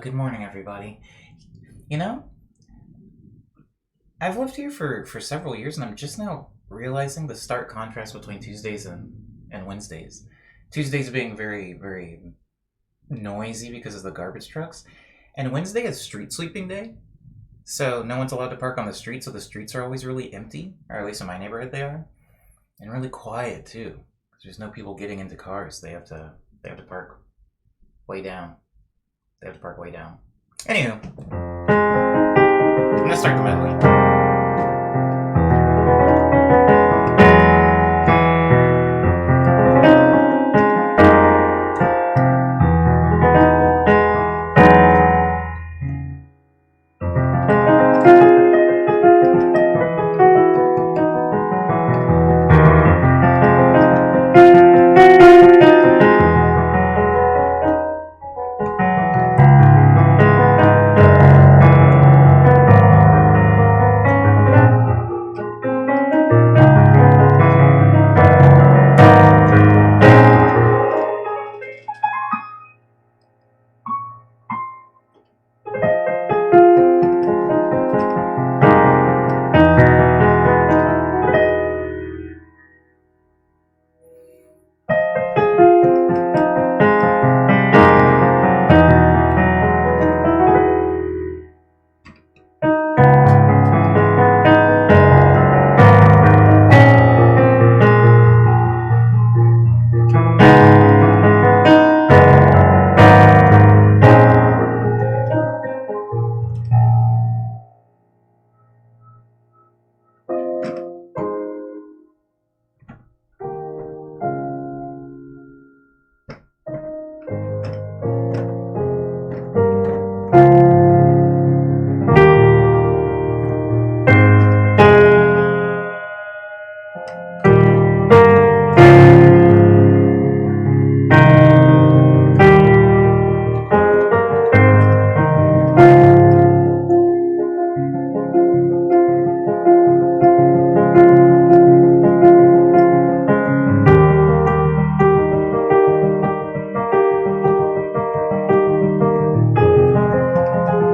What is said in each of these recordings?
Good morning, everybody. You know, I've lived here for several years, and I'm just now realizing the stark contrast between Tuesdays and Wednesdays. Tuesdays being very, very noisy because of the garbage trucks, and Wednesday is street sweeping day, so no one's allowed to park on the street, so the streets are always really empty, or at least in my neighborhood they are, and really quiet too. There's no people getting into cars. They have to park way down. They have to park way down. Anywho, I'm gonna start the medley.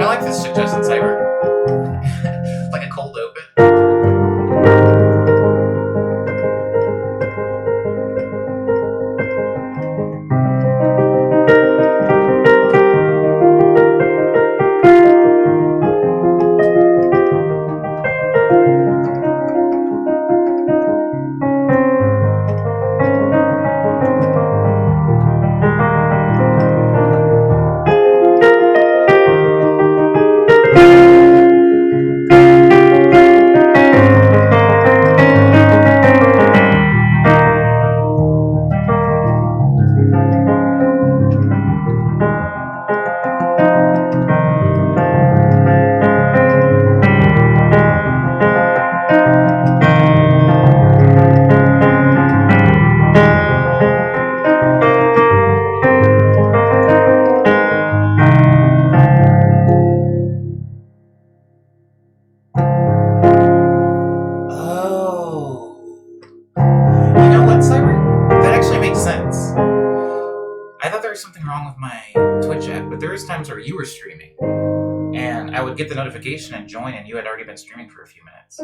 I like this suggestion, Cyber. Like a cold open. Oh. You know what, Cyber? That actually makes sense. I thought there was something wrong with my Twitch app, but there was times where you were streaming, and I would get the notification and join, and you had already been streaming for a few minutes.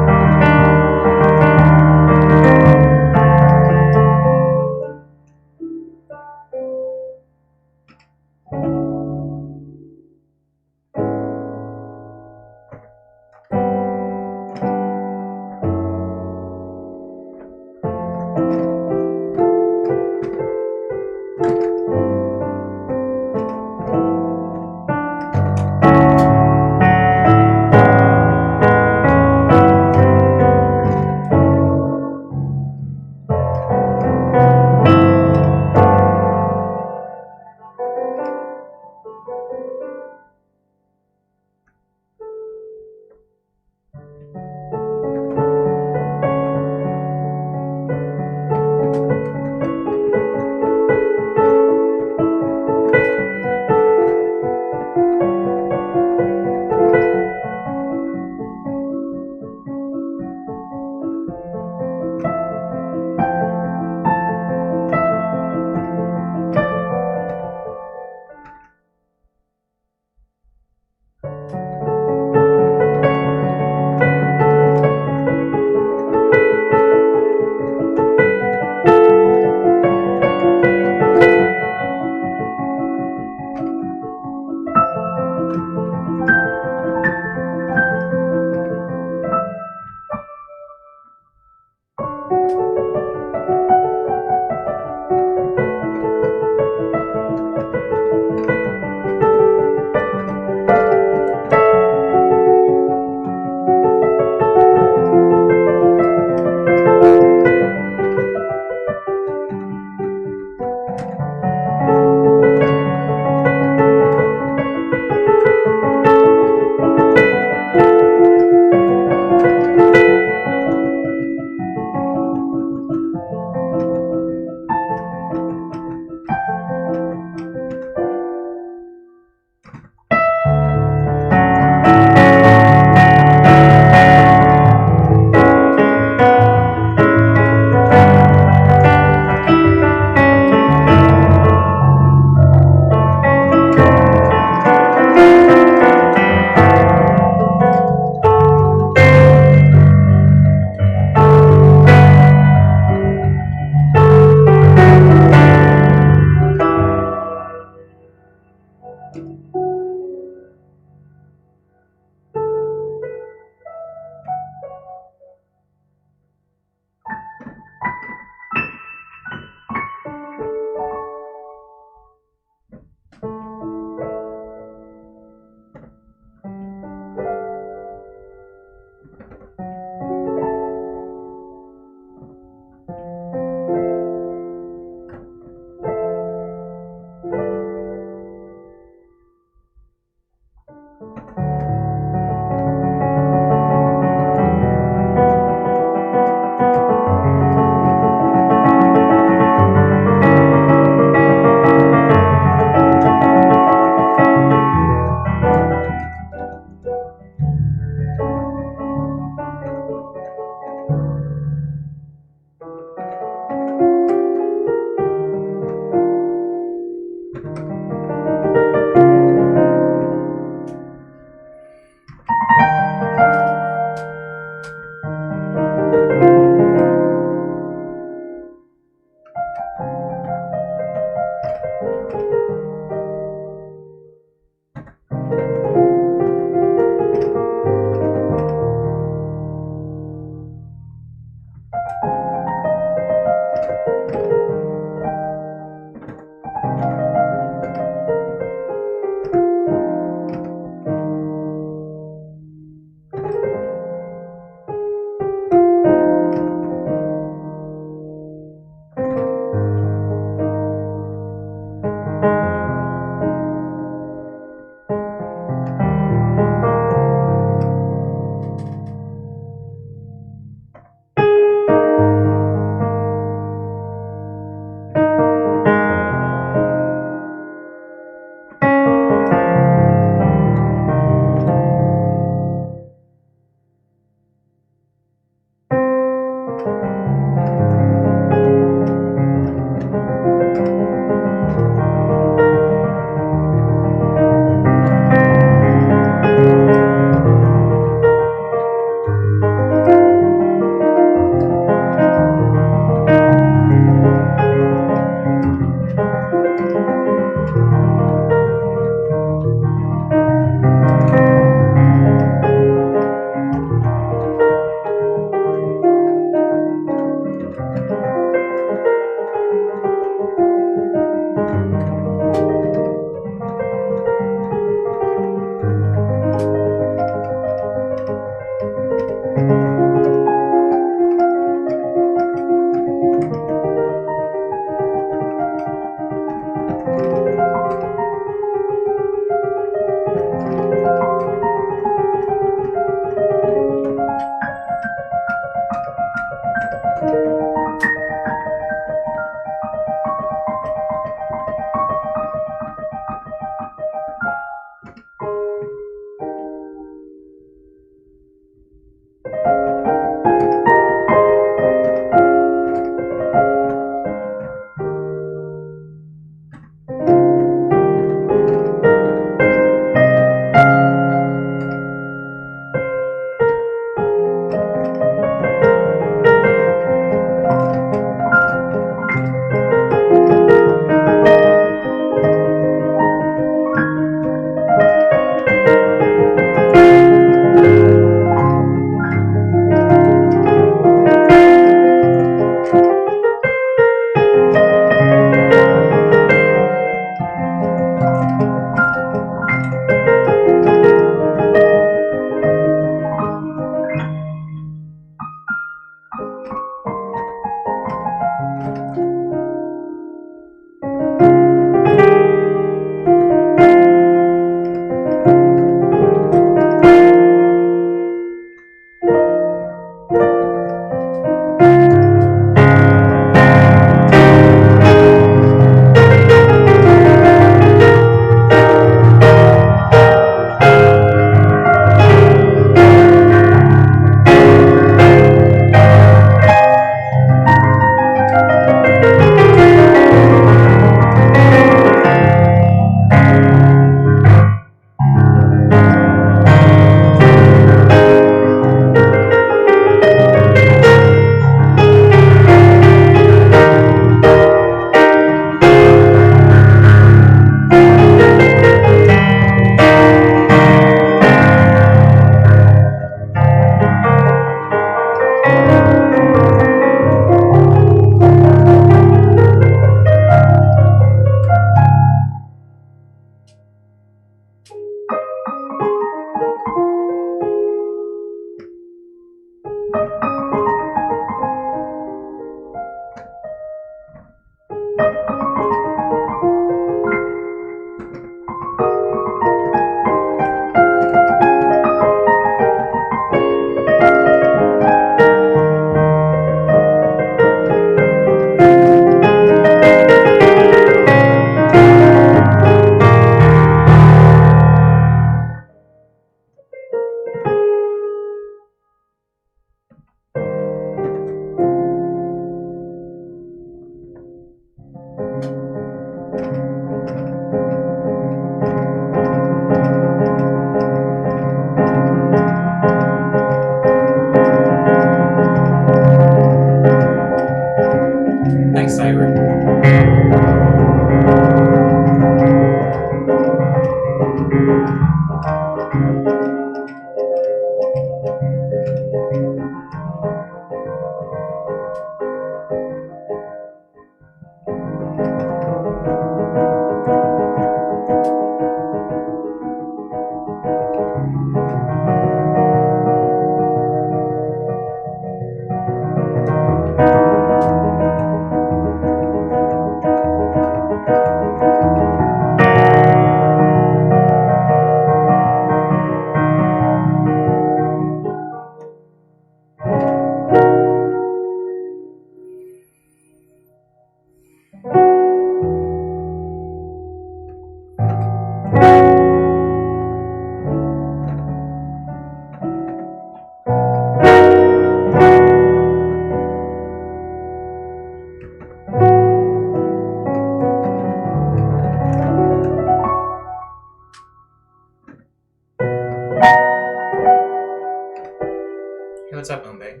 Hey, what's up, Moonbay?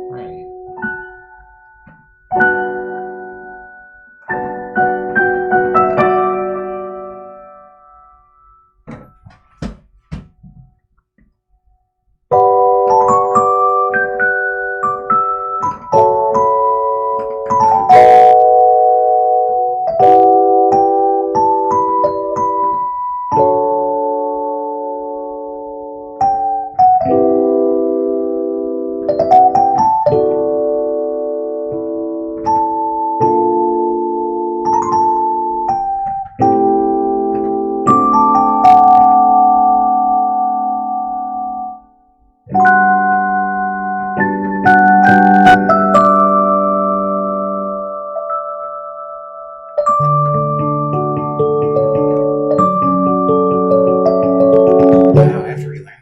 Right. Wow, I have to relearn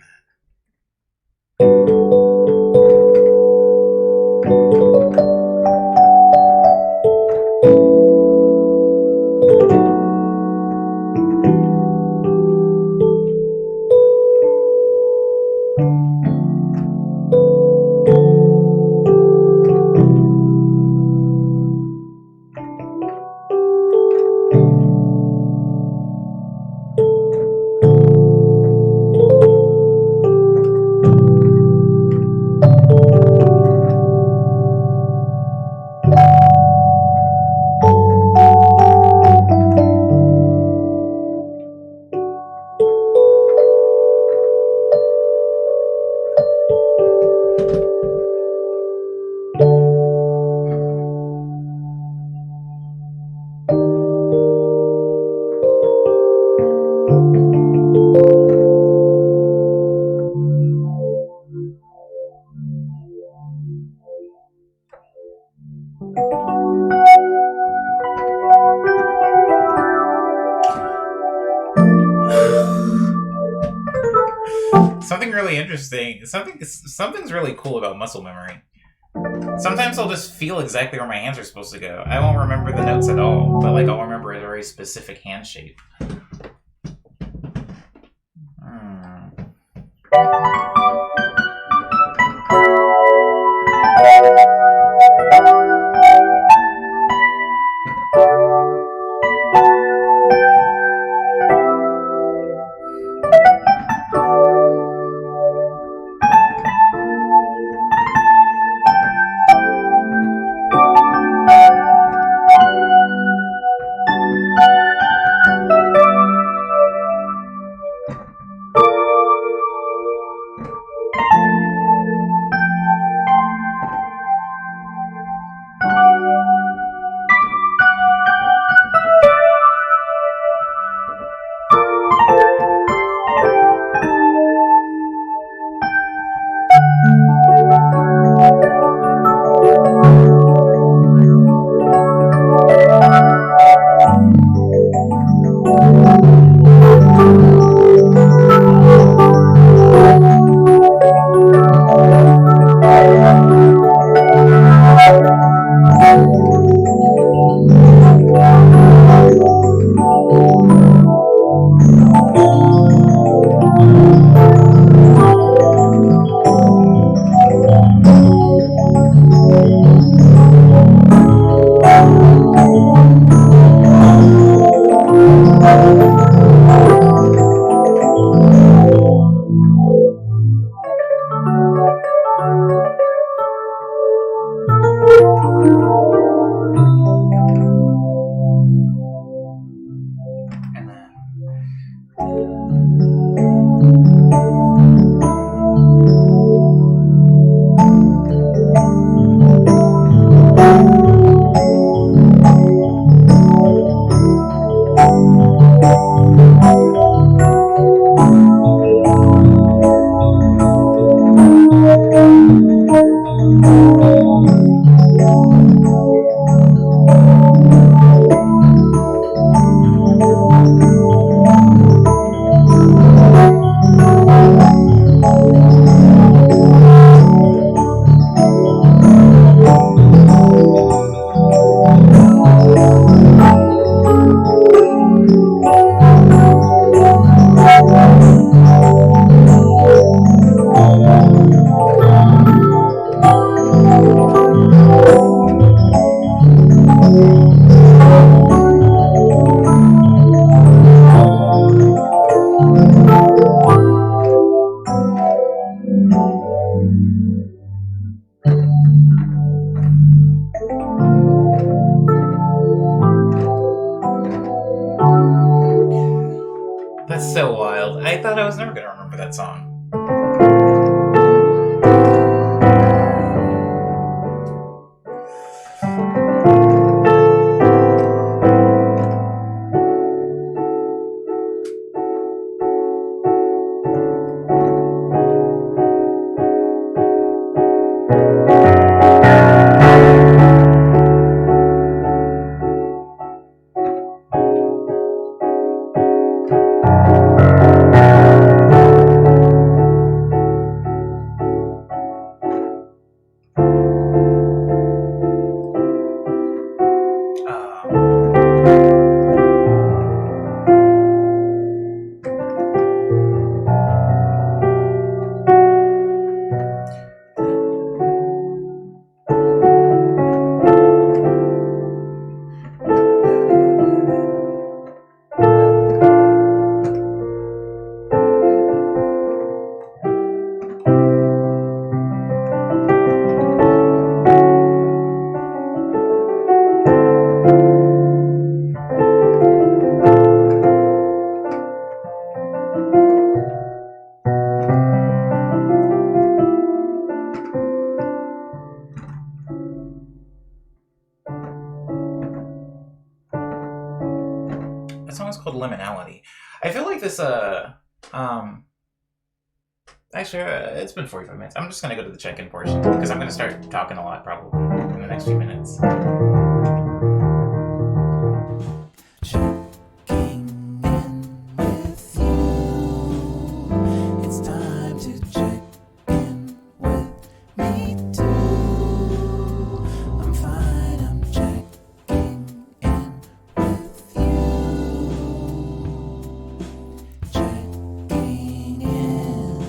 something really interesting. Something's really cool about muscle memory. Sometimes I'll just feel exactly where my hands are supposed to go. I won't remember the notes at all, but like I'll remember a very specific hand shape. Hmm. so wild. I thought I was never gonna remember that song. That song is called Liminality. I feel like this, actually, it's been 45 minutes. I'm just gonna go to the check-in portion, because I'm gonna start talking a lot, probably, in the next few minutes. Checking in with you. It's time to check in with me too. I'm fine, I'm checking in with you. Checking in.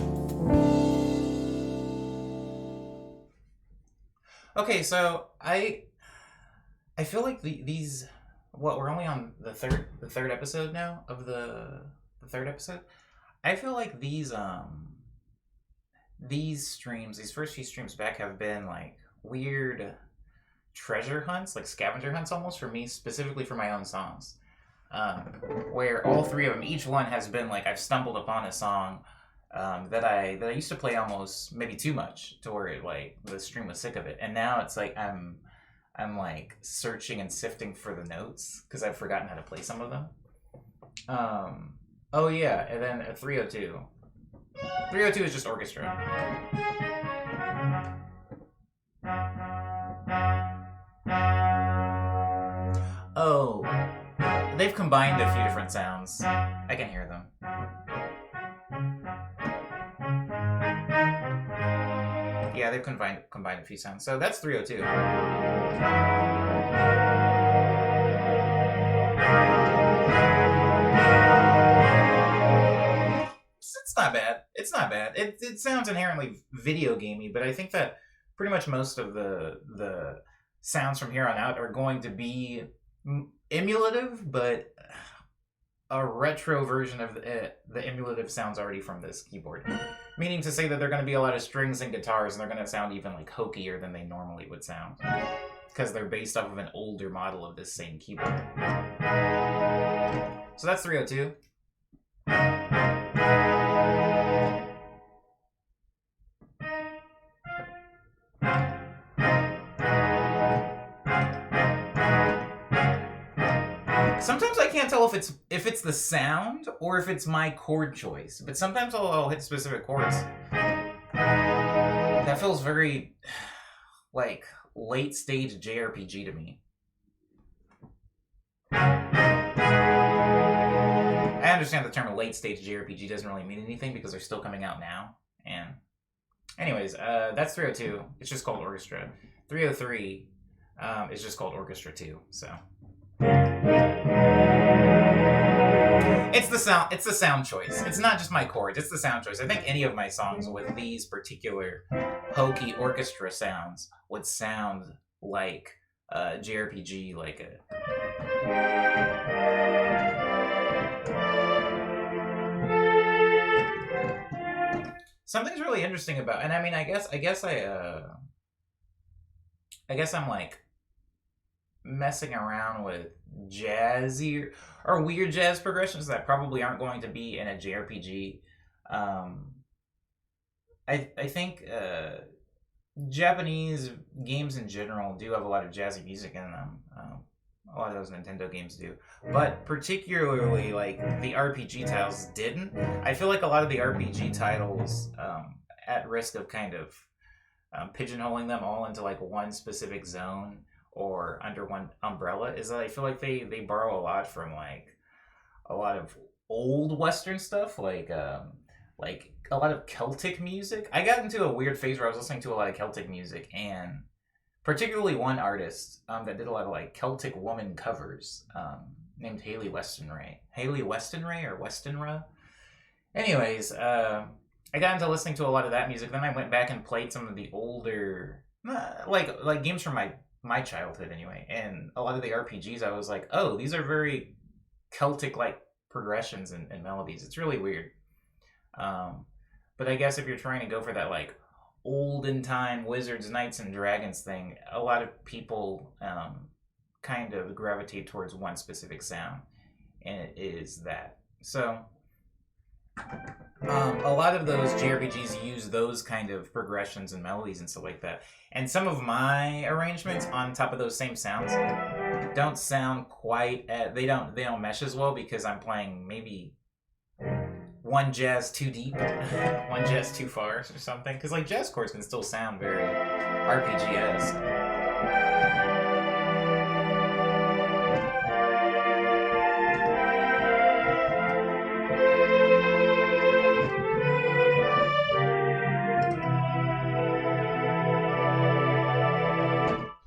Okay, so I feel like these we're only on the third episode now of the third episode. I feel like these streams, these first few streams back, have been like weird treasure hunts, like scavenger hunts almost, for me, specifically for my own songs. Where all three of them, each one has been like I've stumbled upon a song that I used to play almost maybe too much, to where like the stream was sick of it, and now it's like I'm like searching and sifting for the notes because I've forgotten how to play some of them. Oh yeah, and then 302. 302 is just orchestra. Oh, they've combined a few different sounds. I can hear them. Yeah, they've combined a few sounds. So that's 302. It's not bad. It's not bad. It sounds inherently video gamey, but I think that pretty much most of the sounds from here on out are going to be emulative, but a retro version of the emulative sounds already from this keyboard. Meaning to say that there are going to be a lot of strings and guitars, and they're going to sound even like hokier than they normally would sound, because they're based off of an older model of this same keyboard. So that's 302. Sometimes I can't tell if it's the sound or if it's my chord choice, but sometimes I'll hit specific chords. That feels very like late stage JRPG to me. I understand the term late stage JRPG doesn't really mean anything because they're still coming out now. And anyways, that's 302. It's just called Orchestra. 303 is just called Orchestra 2. So it's the sound choice. It's not just my chords, it's the sound choice. I think any of my songs with these particular hokey orchestra sounds would sound like a JRPG, like a something's really interesting about, and I mean, I guess I'm like messing around with jazzy or weird jazz progressions that probably aren't going to be in a JRPG. Um, I think Japanese games in general do have a lot of jazzy music in them. A lot of those Nintendo games do, but particularly like the RPG titles didn't. I feel like a lot of the RPG titles, at risk of kind of pigeonholing them all into like one specific zone or under one umbrella, is that I feel like they borrow a lot from like a lot of old Western stuff, like a lot of Celtic music. I got into a weird phase where I was listening to a lot of Celtic music, and particularly one artist that did a lot of like Celtic woman covers, named Haley Westonray. Haley Westonray or Westonra. Anyways, I got into listening to a lot of that music. Then I went back and played some of the older, like games from my childhood anyway, and a lot of the RPGs. I was like, oh, these are very Celtic like progressions and melodies. It's really weird. But I guess if you're trying to go for that like olden time wizards, knights, and dragons thing, a lot of people kind of gravitate towards one specific sound, and it is that. So a lot of those JRPGs use those kind of progressions and melodies and stuff like that. And some of my arrangements on top of those same sounds don't sound quite they don't mesh as well, because I'm playing maybe one jazz too deep, one jazz too far, or something. Because like jazz chords can still sound very RPG-esque.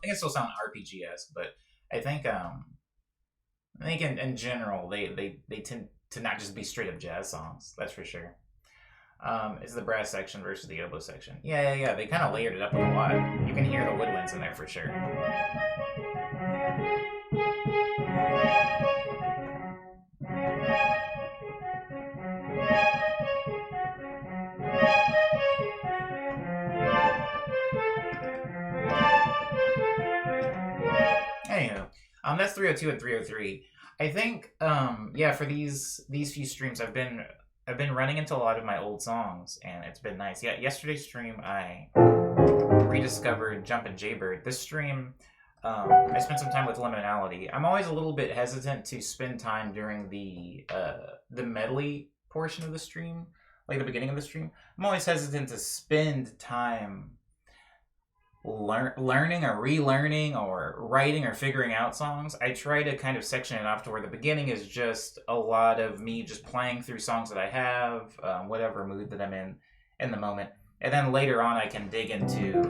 It can still sound RPG-esque, but I think in general they tend to not just be straight up jazz songs. That's for sure. It's the brass section versus the oboe section. Yeah. They kind of layered it up a lot. You can hear the woodwinds in there for sure. Anywho, that's 302 and 303. I think, yeah, for these few streams, I've been running into a lot of my old songs, and it's been nice. Yeah, yesterday's stream, I rediscovered Jumpin' Jaybird. This stream, I spent some time with Liminality. I'm always a little bit hesitant to spend time during the medley portion of the stream, like the beginning of the stream. I'm always hesitant to spend time learning or relearning or writing or figuring out songs. I try to kind of section it off to where the beginning is just a lot of me just playing through songs that I have, whatever mood that I'm in the moment. And then later on I can dig into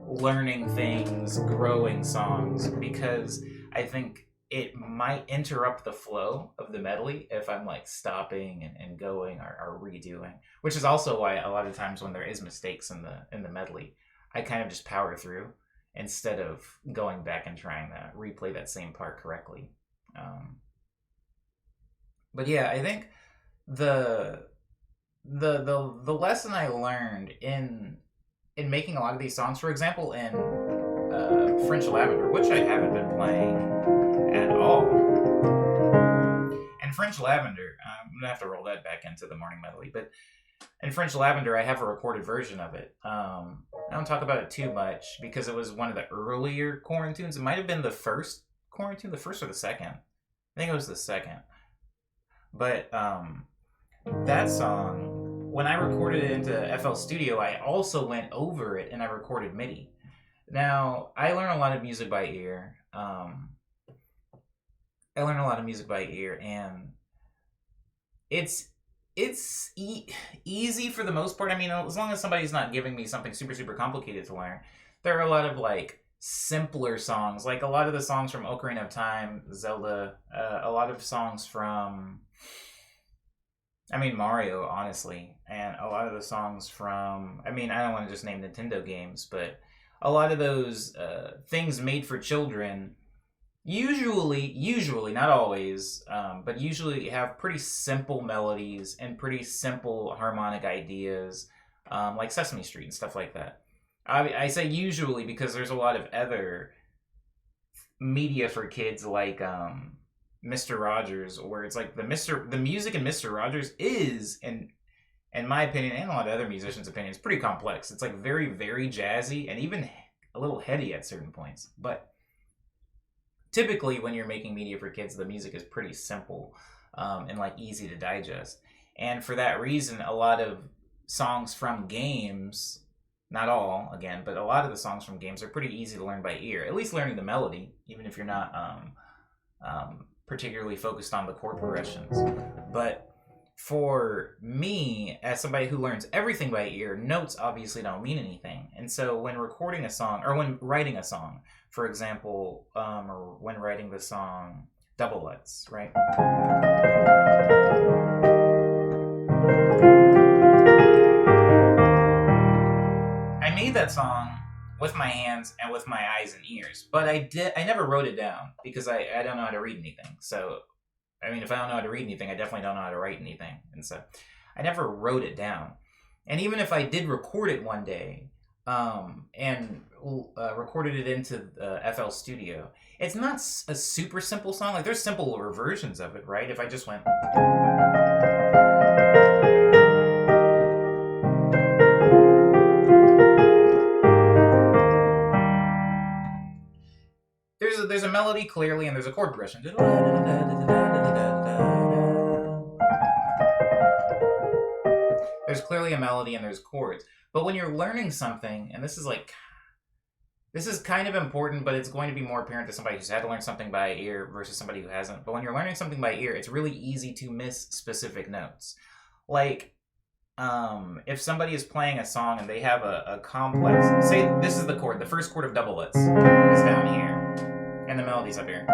learning things, growing songs, because I think it might interrupt the flow of the medley if I'm like stopping and going or redoing, which is also why a lot of times when there is mistakes in the medley, I kind of just power through instead of going back and trying to replay that same part correctly. But yeah, I think the lesson I learned in making a lot of these songs, for example, in French Lavender, which I haven't been playing at all. And French Lavender, I'm gonna have to roll that back into the morning medley, but in French Lavender, I have a recorded version of it. I don't talk about it too much because it was one of the earlier Quarantunes. It might have been the first Quarantune, the first or the second. I think it was the second. But that song, when I recorded it into FL Studio, I also went over it and I recorded MIDI. Now, I learn a lot of music by ear. And it's easy for the most part. I mean, as long as somebody's not giving me something super, super complicated to learn. There are a lot of, like, simpler songs. Like, a lot of the songs from Ocarina of Time, Zelda, a lot of songs from, Mario, honestly. And a lot of the songs from, I don't want to just name Nintendo games, but a lot of those things made for children usually, not always, but usually have pretty simple melodies and pretty simple harmonic ideas, like Sesame Street and stuff like that. I say usually because there's a lot of other media for kids like Mr. Rogers, where it's like the music in Mr. Rogers is, in my opinion and a lot of other musicians' opinions, pretty complex. It's like very, very jazzy and even a little heady at certain points. But typically when you're making media for kids, the music is pretty simple and like easy to digest. And for that reason, a lot of songs from games, not all again, but a lot of the songs from games are pretty easy to learn by ear. At least learning the melody, even if you're not particularly focused on the chord progressions. But for me, as somebody who learns everything by ear, notes obviously don't mean anything. And so when recording a song, or when writing a song, for example, or when writing the song Double Let's, right? I made that song with my hands and with my eyes and ears, but I never wrote it down because I don't know how to read anything. So, I mean, if I don't know how to read anything, I definitely don't know how to write anything. And so I never wrote it down. And even if I did record it one day, and recorded it into FL Studio, it's not a super simple song. Like, there's simpler versions of it, right? If I just went... There's a melody clearly, and there's a chord progression. There's clearly a melody and there's chords. But when you're learning something, and this is kind of important, but it's going to be more apparent to somebody who's had to learn something by ear versus somebody who hasn't. But when you're learning something by ear, it's really easy to miss specific notes. Like, if somebody is playing a song and they have a complex... Say this is the chord. The first chord of Double Let's is down here. And the melody's up here.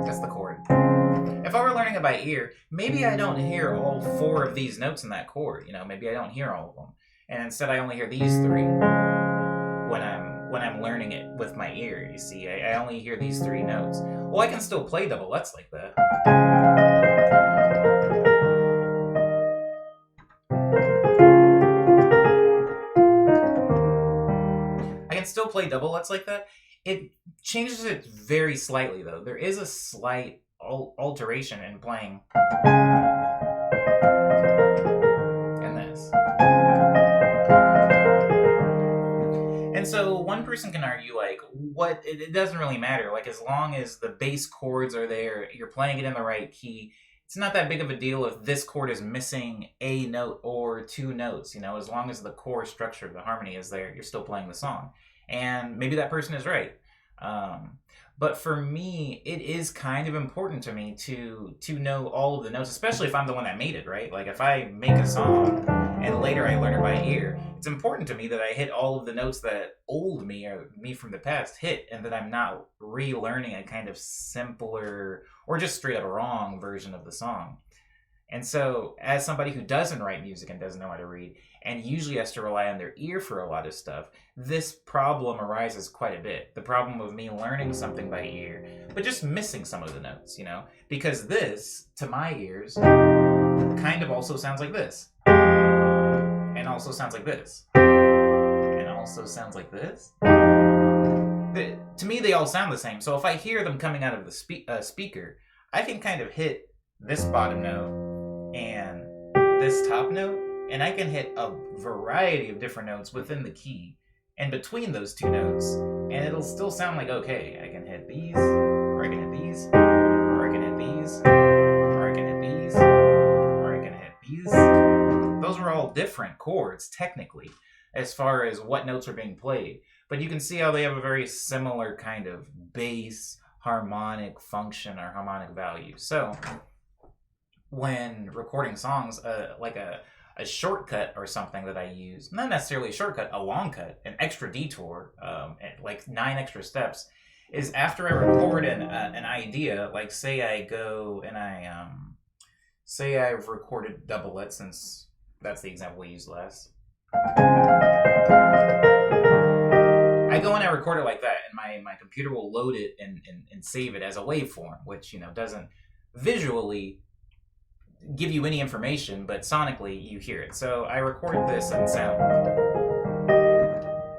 That's the chord. If I were learning it by ear, maybe I don't hear all 4 of these notes in that chord. You know, maybe I don't hear all of them. And instead I only hear these 3 when I'm learning it with my ear, you see. I only hear these 3 notes. Well, I can still play Double Let's like that. Still play Double Let's like that. It changes it very slightly, though. There is a slight alteration in playing and this. And so one person can argue, like, it doesn't really matter. Like, as long as the bass chords are there, you're playing it in the right key, it's not that big of a deal if this chord is missing a note or 2 notes. You know, as long as the core structure, the harmony is there, you're still playing the song. And maybe that person is right. But for me, it is kind of important to me to know all of the notes, especially if I'm the one that made it, right? Like, if I make a song and later I learn it by ear, it's important to me that I hit all of the notes that old me or me from the past hit, and that I'm not relearning a kind of simpler or just straight up wrong version of the song. And so, as somebody who doesn't write music and doesn't know how to read, and usually has to rely on their ear for a lot of stuff, this problem arises quite a bit. The problem of me learning something by ear, but just missing some of the notes, you know? Because this, to my ears, kind of also sounds like this. And also sounds like this. And also sounds like this. To me, they all sound the same. So if I hear them coming out of the speaker, I can kind of hit this bottom note and this top note, and I can hit a variety of different notes within the key and between those 2 notes, and it'll still sound like okay. I can hit these, or I can hit these, or I can hit these, or I can hit these, or I can hit these. Those are all different chords, technically, as far as what notes are being played. But you can see how they have a very similar kind of bass, harmonic function or harmonic value. So when recording songs, like a shortcut or something that I use, not necessarily a shortcut, a long cut, an extra detour, like 9 extra steps, is after I record an idea, like say I go and say I've recorded Double Let, since that's the example we used last. I go and I record it like that, and my computer will load it and save it as a waveform, which, you know, doesn't visually give you any information, but sonically you hear it. So I record this in sound.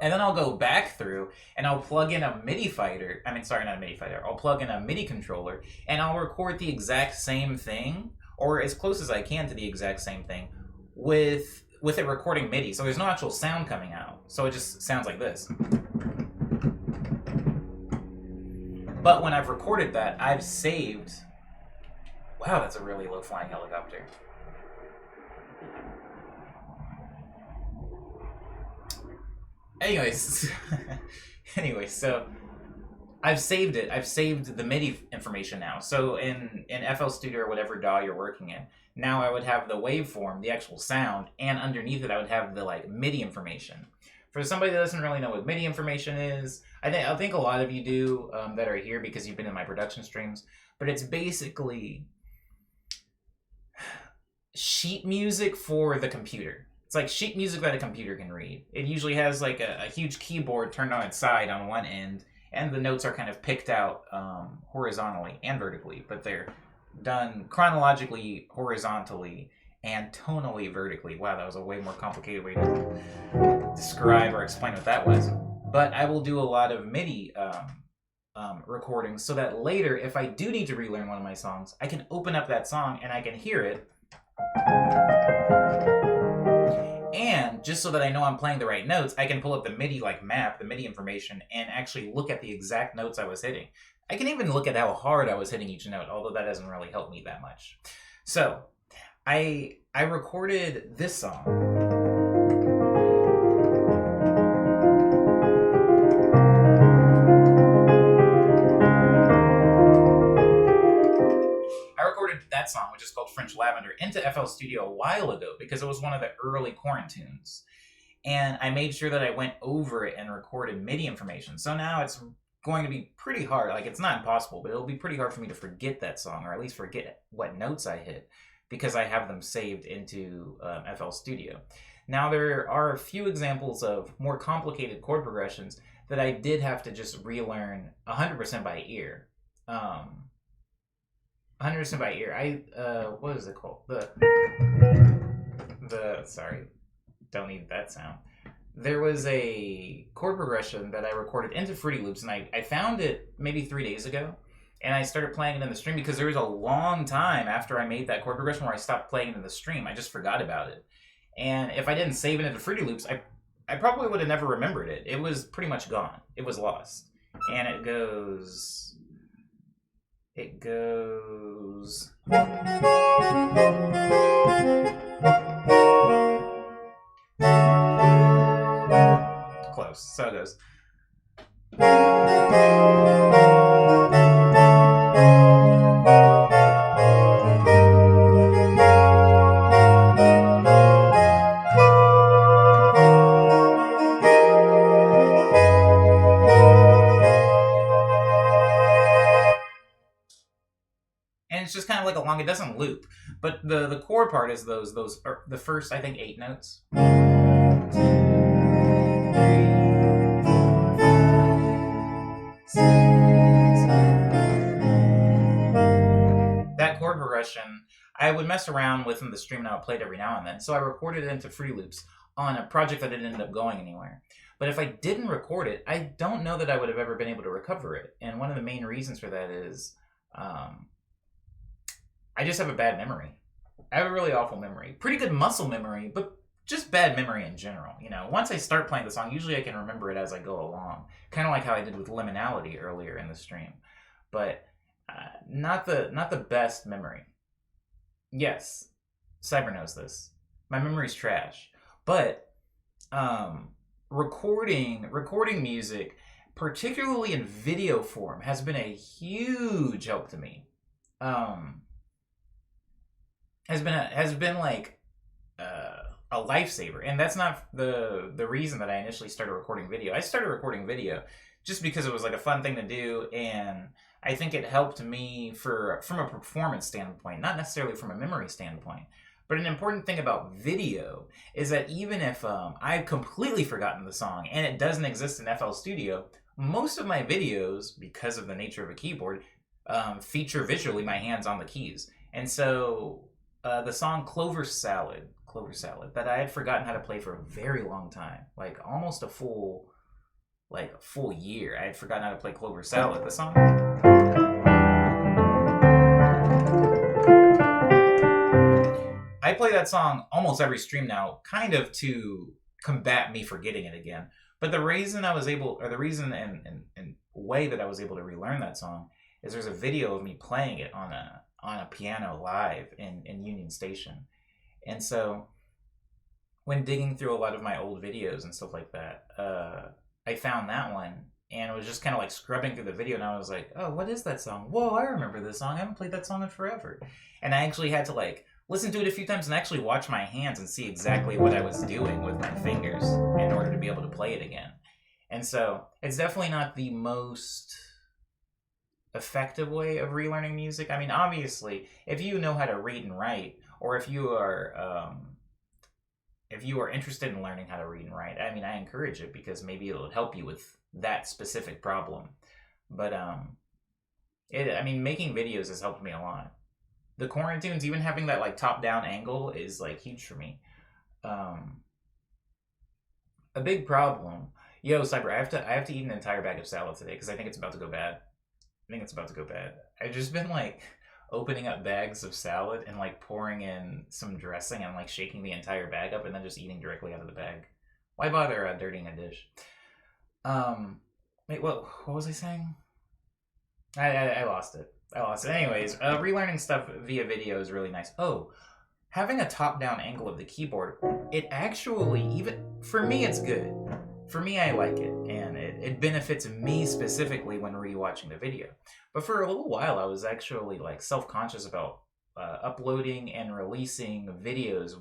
And then I'll go back through and I'll plug in a MIDI fighter. I mean, sorry, not a MIDI fighter. I'll plug in a MIDI controller and I'll record the exact same thing, or as close as I can to the exact same thing, with it recording MIDI. So there's no actual sound coming out. So it just sounds like this. But when I've recorded that, I've saved... Wow, that's a really low flying helicopter. Anyways, so I've saved it. I've saved the MIDI information now. So in FL Studio or whatever DAW you're working in, now I would have the waveform, the actual sound, and underneath it I would have the like MIDI information. For somebody that doesn't really know what MIDI information is, I think a lot of you do that are here because you've been in my production streams, but it's basically sheet music for the computer. It's like sheet music that a computer can read. It usually has like a huge keyboard turned on its side on one end, and the notes are kind of picked out horizontally and vertically, but they're done chronologically horizontally and tonally vertically. Wow, that was a way more complicated way to describe or explain what that was. But I will do a lot of MIDI recordings so that later, if I do need to relearn one of my songs, I can open up that song and I can hear it. And just so that I know I'm playing the right notes, I can pull up the MIDI like map, the MIDI information, and actually look at the exact notes I was hitting. I can even look at how hard I was hitting each note, although that doesn't really help me that much. So, I recorded this song. That song, which is called French Lavender, into FL Studio a while ago because it was one of the early quarantunes. And I made sure that I went over it and recorded MIDI information. So now it's going to be pretty hard. Like, it's not impossible, but it'll be pretty hard for me to forget that song, or at least forget what notes I hit, because I have them saved into FL Studio. Now, there are a few examples of more complicated chord progressions that I did have to just relearn 100% by ear. 100% by ear. What is it called? Sorry, don't need that sound. There was a chord progression that I recorded into Fruity Loops, and I found it maybe 3 days ago, and I started playing it in the stream because there was a long time after I made that chord progression where I stopped playing it in the stream. I just forgot about it. And if I didn't save it into Fruity Loops, I probably would have never remembered it. It was pretty much gone. It was lost. And it goes... Close. So it goes... And it's just kind of like a long, it doesn't loop. But the chord part is those the first, I think, 8 notes. 1, 2, 3, 4, 5, 6, 7. That chord progression, I would mess around with in the stream and I would play it every now and then. So I recorded it into Fruity Loops on a project that didn't end up going anywhere. But if I didn't record it, I don't know that I would have ever been able to recover it. And one of the main reasons for that is... I just have a bad memory. I have a really awful memory. Pretty good muscle memory, but just bad memory in general. You know, once I start playing the song, usually I can remember it as I go along. Kind of like how I did with Liminality earlier in the stream. But not the best memory. Yes, Cyber knows this. My memory's trash. But recording music, particularly in video form, has been a huge help to me. Has been like a lifesaver, and that's not the reason that I initially started recording video. I started recording video just because it was like a fun thing to do, and I think it helped me from a performance standpoint, not necessarily from a memory standpoint. But an important thing about video is that even if I've completely forgotten the song and it doesn't exist in FL Studio, most of my videos, because of the nature of a keyboard, feature visually my hands on the keys. And so the song Clover Salad, that I had forgotten how to play for a very long time, like almost a full like a full year. I had forgotten how to play Clover Salad, the song. I play that song almost every stream now, kind of to combat me forgetting it again. But the reason I was able, or the reason and way that I was able to relearn that song is there's a video of me playing it on a piano live in Union Station. And so when digging through a lot of my old videos and stuff like that, I found that one and was just kind of like scrubbing through the video, and I was like, oh, what is that song? Whoa, I remember this song. I haven't played that song in forever. And I actually had to like listen to it a few times and actually watch my hands and see exactly what I was doing with my fingers in order to be able to play it again. And so it's definitely not the most effective way of relearning music. I mean, obviously, if you know how to read and write, or if you are interested in learning how to read and write, I mean, I encourage it because maybe it'll help you with that specific problem. But making videos has helped me a lot. The quarantines, even having that like top-down angle is like huge for me. A big problem. Yo, Cyber, I have to eat an entire bag of salad today because I think it's about to go bad. I've just been like opening up bags of salad and like pouring in some dressing and like shaking the entire bag up and then just eating directly out of the bag. Why bother dirtying a dish? Wait, what was I saying? I lost it. Anyways, relearning stuff via video is really nice. Oh, having a top-down angle of the keyboard, it actually, even for me, it's good. For me, I like it, and it benefits me specifically when rewatching the video. But for a little while, I was actually like self-conscious about uploading and releasing videos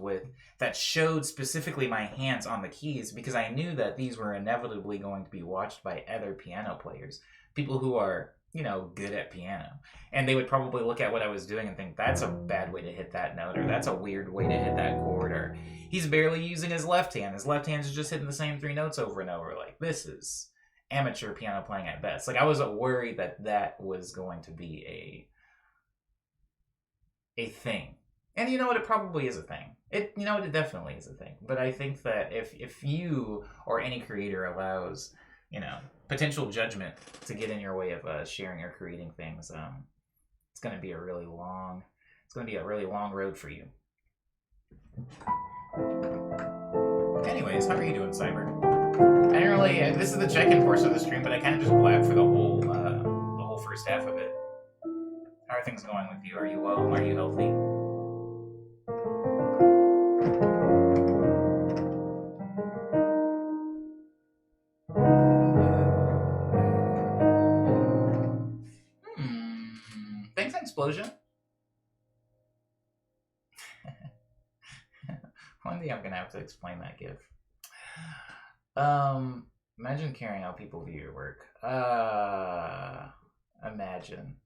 that showed specifically my hands on the keys, because I knew that these were inevitably going to be watched by other piano players, people who are, good at piano. And they would probably look at what I was doing and think, that's a bad way to hit that note, or that's a weird way to hit that chord, or he's barely using his left hand. His left hand is just hitting the same 3 notes over and over. Like, this is amateur piano playing at best. Like, I was worried that was going to be a thing. And you know what? It probably is a thing. It definitely is a thing. But I think that if you or any creator allows, potential judgment to get in your way of sharing or creating things, it's going to be a really long road for you. Anyways, how are you doing, Cyber? I didn't really. This is the check-in portion of the stream, but I kind of just blabbed for the whole first half of it. How are things going with you? Are you well? Are you healthy? Thanks, Explosion. One day I'm gonna have to explain that gif. Imagine caring how people view your work. Imagine.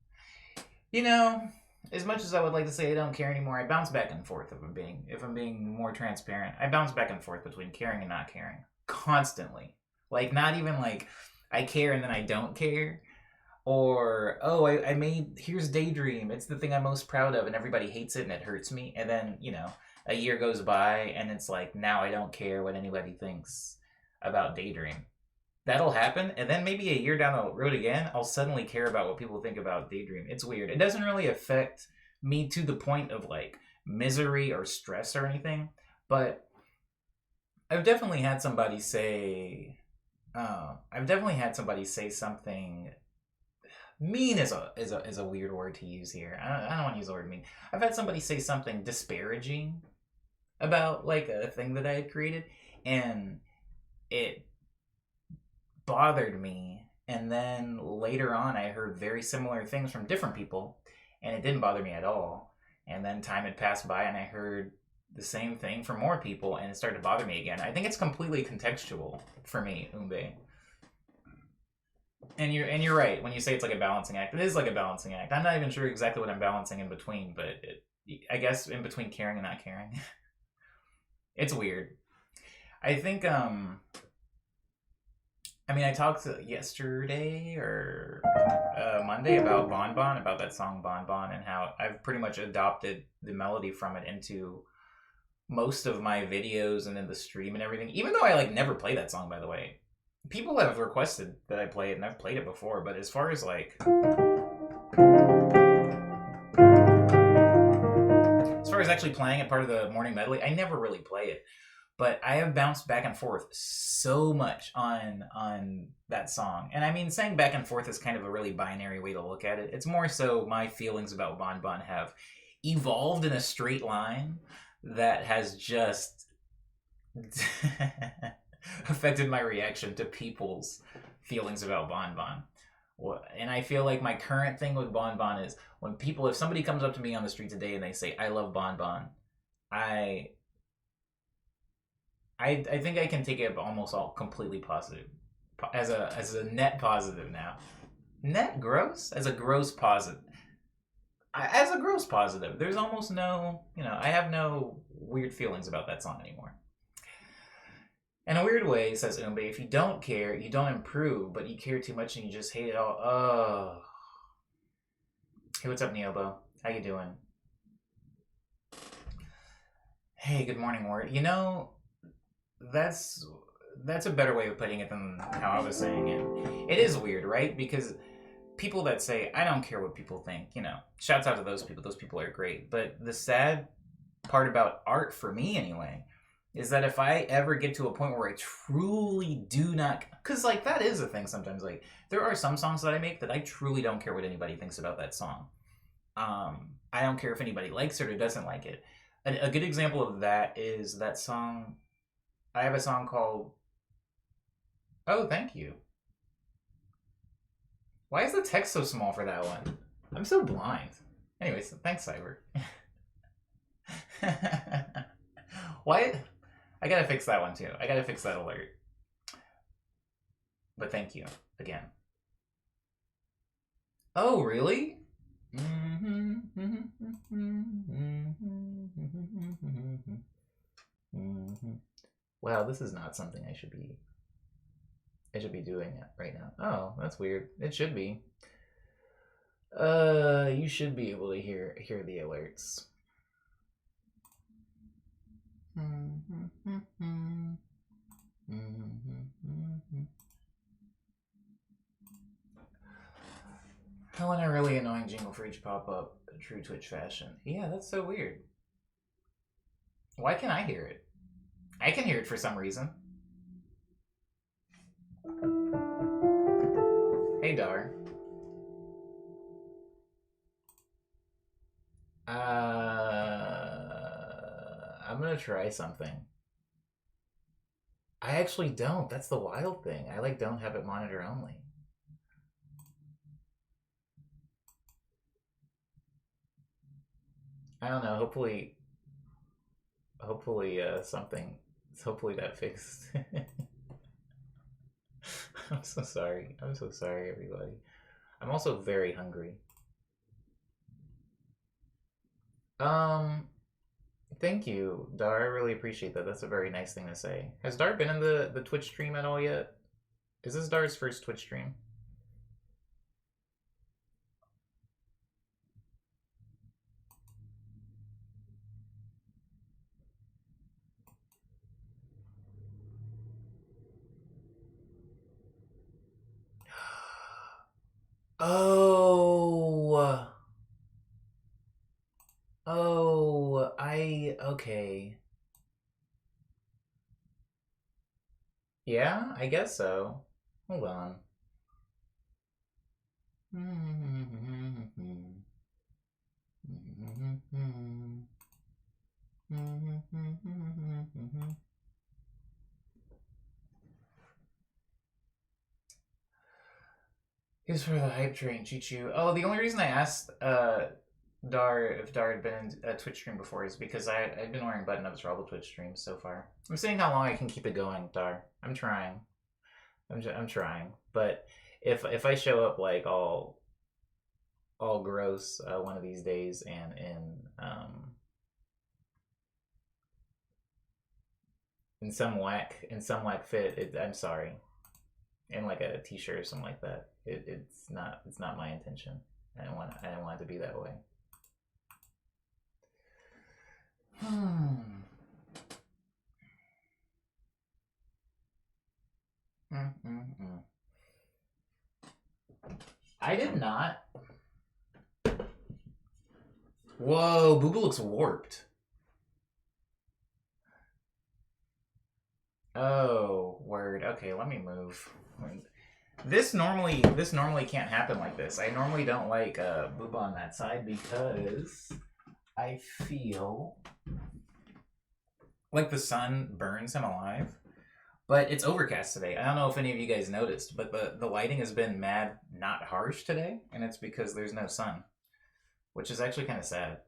As much as I would like to say I don't care anymore, I bounce back and forth if I'm being more transparent. I bounce back and forth between caring and not caring. Constantly. Like, not even like I care and then I don't care. Or, oh, here's Daydream. It's the thing I'm most proud of and everybody hates it and it hurts me. And then, a year goes by and it's like, now I don't care what anybody thinks about Daydream. That'll happen, and then maybe a year down the road again, I'll suddenly care about what people think about Daydream. It's weird. It doesn't really affect me to the point of like misery or stress or anything, but I've definitely had somebody say something. Mean is a weird word to use here. I don't want to use the word mean. I've had somebody say something disparaging about like a thing that I had created, and it bothered me. And then later on, I heard very similar things from different people, and it didn't bother me at all. And then time had passed by, and I heard the same thing from more people, and it started to bother me again. I think it's completely contextual for me, Umbe. And you're right when you say it's like a balancing act. It is like a balancing act. I'm not even sure exactly what I'm balancing in between, but I guess in between caring and not caring. It's weird. I think I talked yesterday or Monday about Bon Bon, about that song Bon Bon, and how I've pretty much adopted the melody from it into most of my videos and in the stream and everything. Even though I like never play that song, by the way. people have requested that I play it, and I've played it before. But as far as like, as far as actually playing it part of the morning medley, I never really play it. But I have bounced back and forth so much on that song. And I mean, saying back and forth is kind of a really binary way to look at it. It's more so my feelings about Bon Bon have evolved in a straight line that has just affected my reaction to people's feelings about Bon Bon. And I feel like my current thing with Bon Bon is when people, if somebody comes up to me on the street today and they say, I love Bon Bon, I I think I can take it almost all completely positive, as a net positive now. Net gross as a gross positive. As a gross positive, there's almost no, I have no weird feelings about that song anymore. In a weird way, says Umbe, if you don't care, you don't improve, but you care too much and you just hate it all. Oh. Hey, what's up, Neobo? How you doing? Hey, good morning, Ward. That's a better way of putting it than how I was saying it. It is weird, right? Because people that say, I don't care what people think, shouts out to those people. Those people are great. But the sad part about art, for me anyway, is that if I ever get to a point where I truly do not, because like that is a thing sometimes. Like there are some songs that I make that I truly don't care what anybody thinks about that song. I don't care if anybody likes it or doesn't like it. A good example of that is that song. I have a song called. Oh, thank you. Why is the text so small for that one? I'm so blind. Anyways, thanks, Cyber. Why? I gotta fix that one too. I gotta fix that alert. But thank you again. Oh, really? Wow, this is not something I should be doing it right now. Oh, that's weird. It should be. You should be able to hear the alerts. I want a really annoying jingle for each pop-up, true Twitch fashion. Yeah, that's so weird. Why can't I hear it? I can hear it for some reason. Hey, Dar. I'm gonna try something. I actually don't. That's the wild thing. I don't have it monitor only. I don't know. Hopefully something. Hopefully that fixed. I'm so sorry. I'm so sorry, everybody. I'm also very hungry. Thank you, Dar. I really appreciate that. That's a very nice thing to say. Has Dar been in the Twitch stream at all yet? Is this Dar's first Twitch stream? Oh. Oh, okay. Yeah, I guess so. Hold on. Here's for the hype train, Choo-choo. Oh, the only reason I asked Dar if Dar had been in a Twitch stream before is because I've been wearing button ups for all the Twitch streams so far. I'm seeing how long I can keep it going, Dar. I'm trying. I'm trying. But if I show up like all gross one of these days and in some whack fit, I'm sorry. In like a t-shirt or something like that. It's not my intention. I don't want it to be that way. Mm-mm-mm. I did not. Whoa, Booba looks warped. Oh, word. Okay, let me move. This normally can't happen like this. I normally don't like Booba on that side because I feel like the sun burns him alive. But it's overcast today. I don't know if any of you guys noticed, but the lighting has been mad not harsh today, and it's because there's no sun, which is actually kind of sad.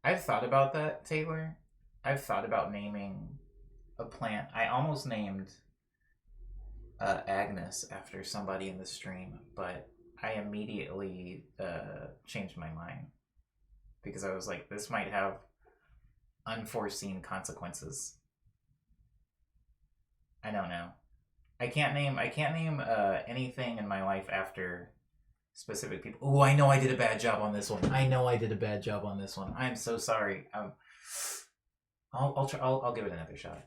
I've thought about that, Taylor. I've thought about naming a plant. I almost named Agnes after somebody in the stream, but I immediately changed my mind because I was like, this might have unforeseen consequences. I don't know. I can't name anything in my life after specific people. Oh, I know I did a bad job on this one. I'm so sorry. I'll try. I'll give it another shot.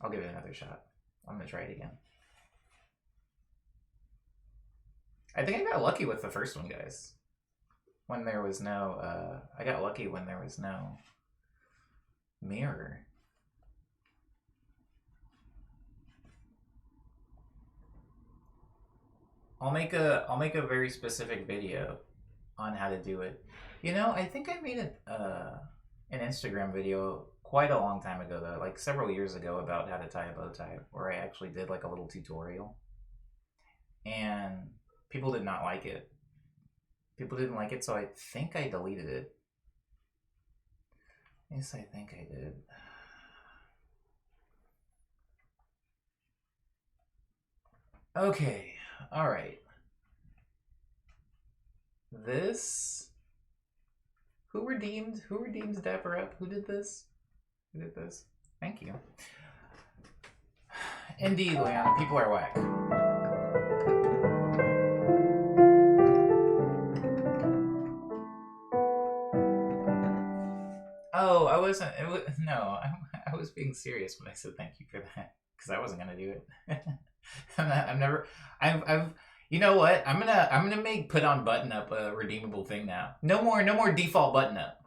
I'm gonna try it again. I think I got lucky with the first one, guys. When there was no, I got lucky when there was no mirror. I'll make a very specific video on how to do it. You know, I think I made an Instagram video quite a long time ago, though, like several years ago, about how to tie a bow tie, where I actually did like a little tutorial, and people did not like it. People didn't like it, so I think I deleted it. Yes, I think I did. Okay, all right. This. Who redeemed Dapper Up? Who did this? Thank you. Indeed, Leon, people are whack. Oh, I wasn't. No, I was being serious when I said thank you for that because I wasn't gonna do it. I'm never. I've. You know what? I'm gonna make put on button up a redeemable thing now. No more default button up.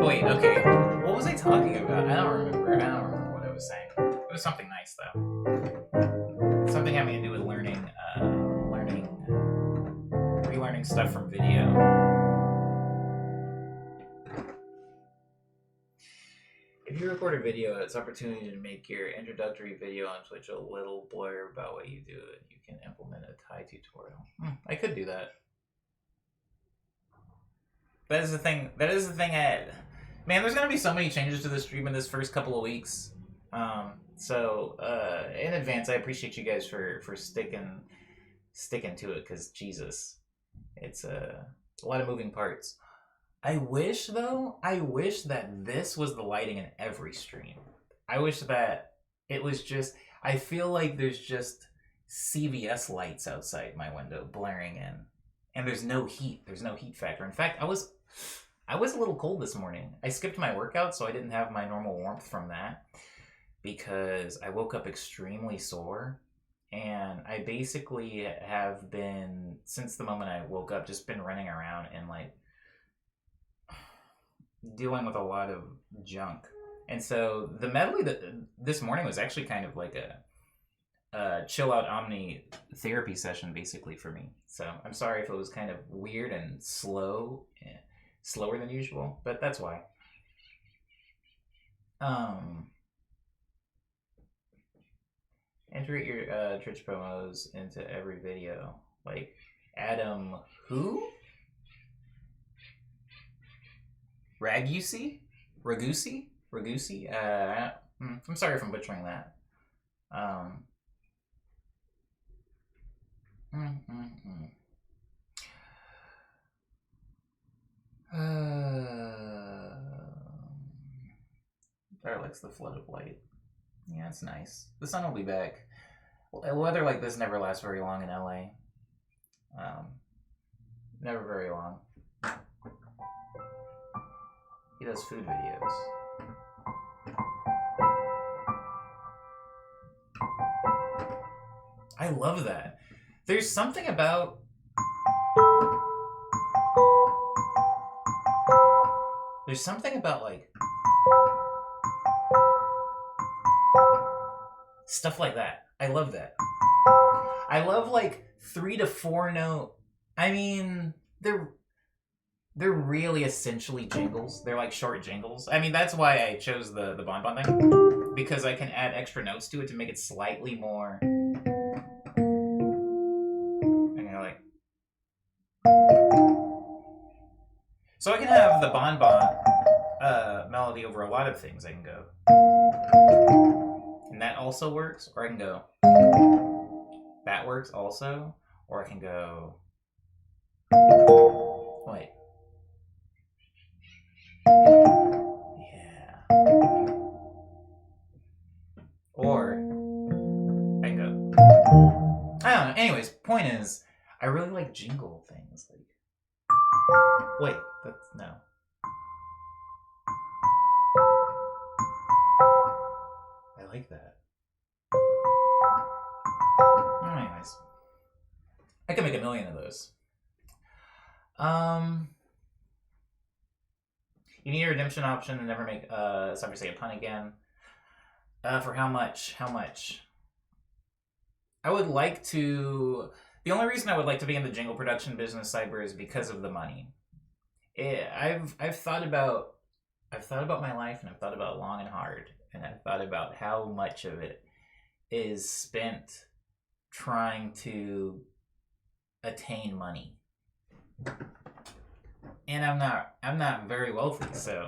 Wait, okay. What was I talking about? I don't remember what I was saying. It was something nice though. Something having to do with relearning stuff from video. If you record a video, it's opportunity to make your introductory video on Twitch a little blur about what you do, and you can implement a tie tutorial. I could do that. That is the thing. Man, there's gonna be so many changes to the stream in this first couple of weeks. So in advance, I appreciate you guys for sticking to it, because Jesus, it's a lot of moving parts. I wish that this was the lighting in every stream. I wish that it was just. I feel like there's just CVS lights outside my window blaring in, and there's no heat. There's no heat factor. In fact, I was a little cold this morning. I skipped my workout, so I didn't have my normal warmth from that because I woke up extremely sore. And I basically have been, since the moment I woke up, just been running around and like dealing with a lot of junk. And so the medley this morning was actually kind of like a chill out omni therapy session basically for me. So I'm sorry if it was kind of weird and slower than usual, but that's why. Integrate your Twitch promos into every video. Like Adam who? Ragusi? I'm sorry if I'm butchering that. Tyler likes the flood of light. Yeah, it's nice. The sun will be back. Weather like this never lasts very long in LA. Never very long. He does food videos. I love that. There's something about like stuff like that. I love that. I love like 3 to 4 note. I mean, they're really essentially jingles. They're like short jingles. I mean, that's why I chose the bonbon thing, because I can add extra notes to it to make it slightly more. And you're like, so I can have the bonbon melody over a lot of things. I can go, and that also works. Or I can go, that works also. Or I can go, wait. Yeah. Or I can go, I don't know. Anyways, point is, I really like jingle things. Like, wait, that's no. I like that. Anyways, I can make a million of those. You need a redemption option and never make sorry to say a pun again. For how much? How much? I would like to. The only reason I would like to be in the jingle production business, Cyber, is because of the money. I've thought about my life, and I've thought about it long and hard, and I've thought about how much of it is spent trying to attain money. And I'm not very wealthy, so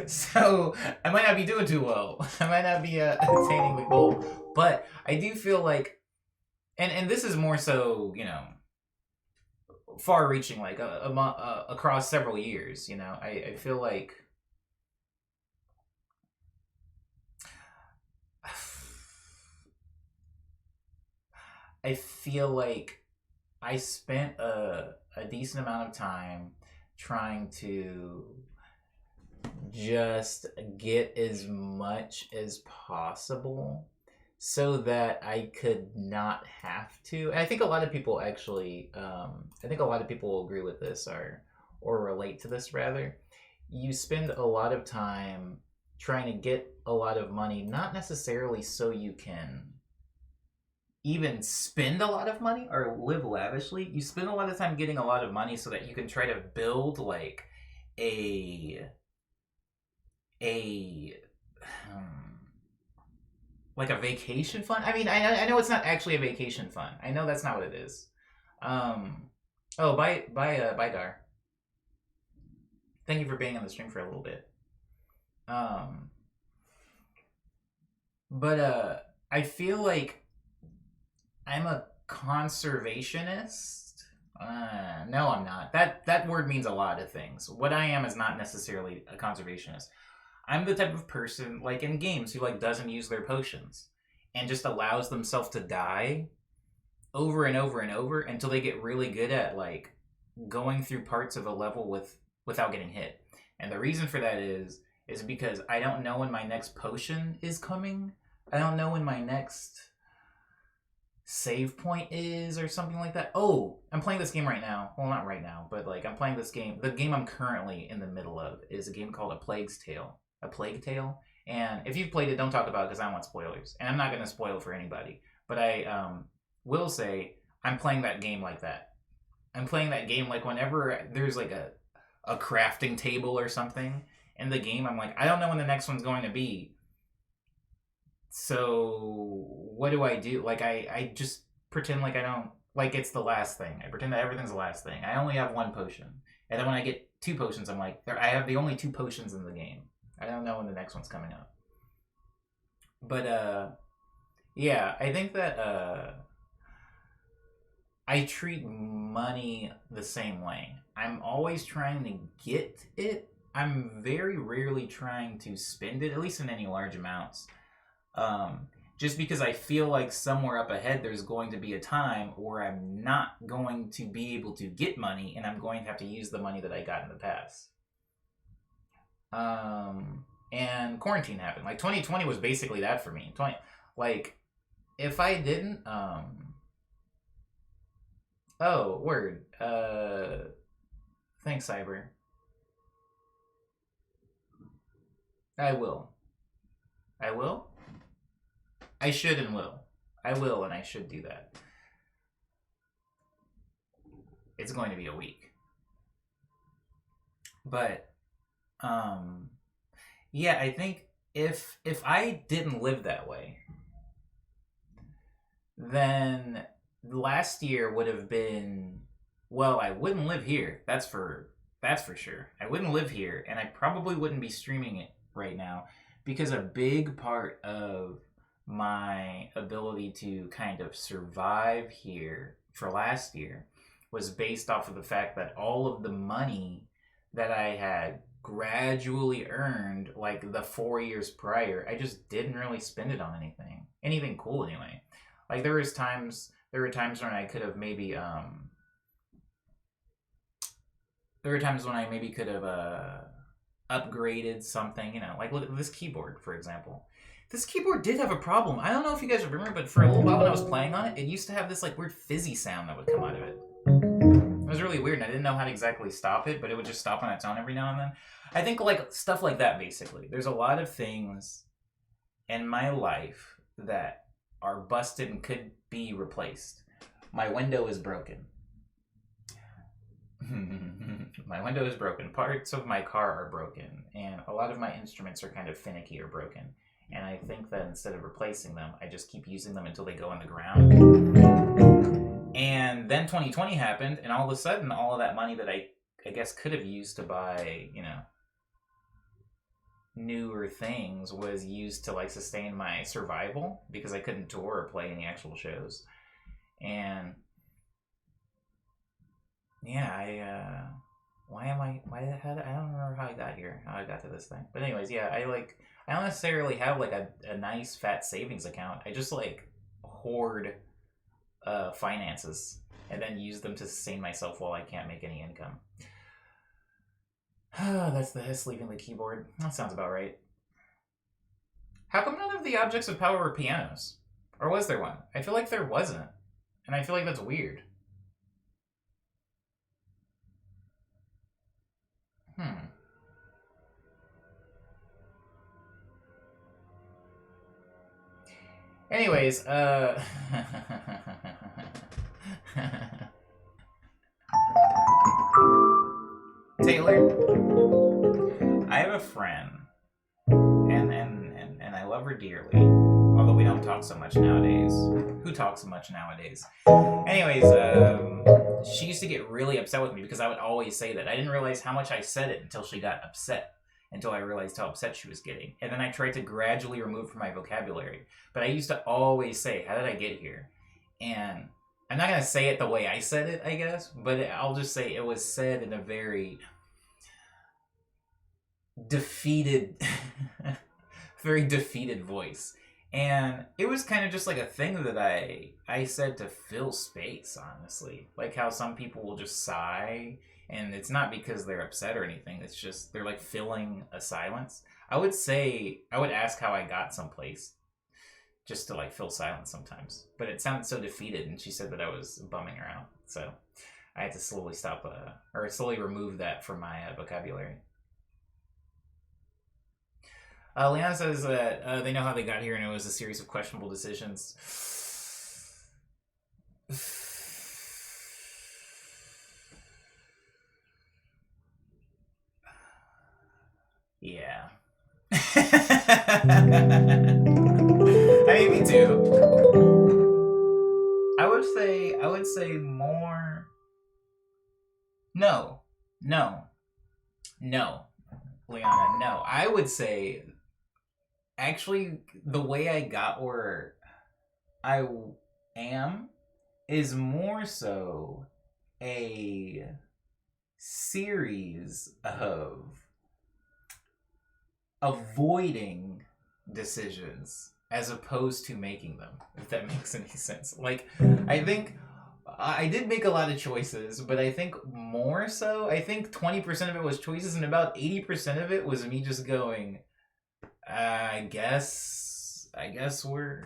so I might not be doing too well. I might not be attaining the goal, but I do feel like, and this is more so, you know, far-reaching, like across several years. You know, I feel like I spent a decent amount of time trying to just get as much as possible so that I could not have to. And I think a lot of people actually, I think a lot of people will agree with this or relate to this rather. You spend a lot of time trying to get a lot of money, not necessarily so you can even spend a lot of money or live lavishly. You spend a lot of time getting a lot of money so that you can try to build like a like a vacation fund. I mean, I know it's not actually a vacation fund. I know that's not what it is. Oh, bye Dar. Thank you for being on the stream for a little bit. But I feel like I'm a conservationist. No, I'm not. That word means a lot of things. What I am is not necessarily a conservationist. I'm the type of person, like in games, who like doesn't use their potions and just allows themselves to die over and over and over until they get really good at like going through parts of a level without getting hit. And the reason for that is because I don't know when my next potion is coming. I don't know when my next save point is or something like that. Oh, I'm playing this game right now. Well, not right now, but like I'm playing this game. The game I'm currently in the middle of is a game called A Plague Tale. And if you've played it, don't talk about it because I don't want spoilers. And I'm not going to spoil for anybody. But I will say I'm playing that game like that. I'm playing that game like whenever there's like a crafting table or something in the game, I'm like, I don't know when the next one's going to be. So what do I do? Like I just pretend like I don't, like it's the last thing. I pretend that everything's the last thing. I only have one potion. And then when I get 2 potions, I'm like, I have the only 2 potions in the game. I don't know when the next one's coming up. But yeah, I think that I treat money the same way. I'm always trying to get it. I'm very rarely trying to spend it, at least in any large amounts. just because I feel like somewhere up ahead there's going to be a time where I'm not going to be able to get money and I'm going to have to use the money that I got in the past. And quarantine happened. Like 2020 was basically that for me. Like if I didn't oh, word. Thanks, Cyber. I will. I will? I should and will. I will and I should do that. It's going to be a week. But yeah, I think if I didn't live that way, then last year would have been, well, I wouldn't live here. That's for sure. I wouldn't live here, and I probably wouldn't be streaming it right now because a big part of my ability to kind of survive here for last year was based off of the fact that all of the money that I had gradually earned like the 4 years prior, I just didn't really spend it on anything cool anyway. Like there were times when I could have maybe there were times when I maybe could have upgraded something, you know, like look at this keyboard, for example. This keyboard did have a problem. I don't know if you guys remember, but for a little while when I was playing on it, it used to have this like weird fizzy sound that would come out of it. It was really weird, and I didn't know how to exactly stop it, but it would just stop on its own every now and then. I think like stuff like that, basically. There's a lot of things in my life that are busted and could be replaced. My window is broken. My window is broken. Parts of my car are broken, and a lot of my instruments are kind of finicky or broken. And I think that instead of replacing them, I just keep using them until they go on the ground. And then 2020 happened, and all of a sudden, all of that money that I guess could have used to buy, you know, newer things was used to like sustain my survival because I couldn't tour or play any actual shows. And yeah, I don't remember how I got here, how I got to this thing. But anyways, yeah, I don't necessarily have like a nice fat savings account. I just like hoard finances and then use them to sustain myself while I can't make any income. That's leaving the keyboard. That sounds about right. How come none of the objects of power were pianos? Or was there one? I feel like there wasn't. And I feel like that's weird. Anyways, Taylor, I have a friend, and I love her dearly, although we don't talk so much nowadays. Who talks so much nowadays? Anyways, she used to get really upset with me because I would always say that. I didn't realize how much I said it until she got upset, until I realized how upset she was getting. And then I tried to gradually remove from my vocabulary. But I used to always say, how did I get here? And I'm not going to say it the way I said it, I guess, but I'll just say it was said in a very defeated, very defeated voice. And it was kind of just like a thing that I said to fill space, honestly. Like how some people will just sigh, and it's not because they're upset or anything. It's just they're like filling a silence. I would ask how I got someplace just to like fill silence sometimes. But it sounded so defeated, and she said that I was bumming her out. So I had to slowly slowly remove that from my vocabulary. Leanna says that they know how they got here and it was a series of questionable decisions. Yeah. I mean, me too. I would say more. No, Leanna, no. I would say, actually, the way I got where I am is more so a series of avoiding decisions as opposed to making them, if that makes any sense. Like, I think I did make a lot of choices, but I think more so, I think 20% of it was choices, and about 80% of it was me just going, I guess we're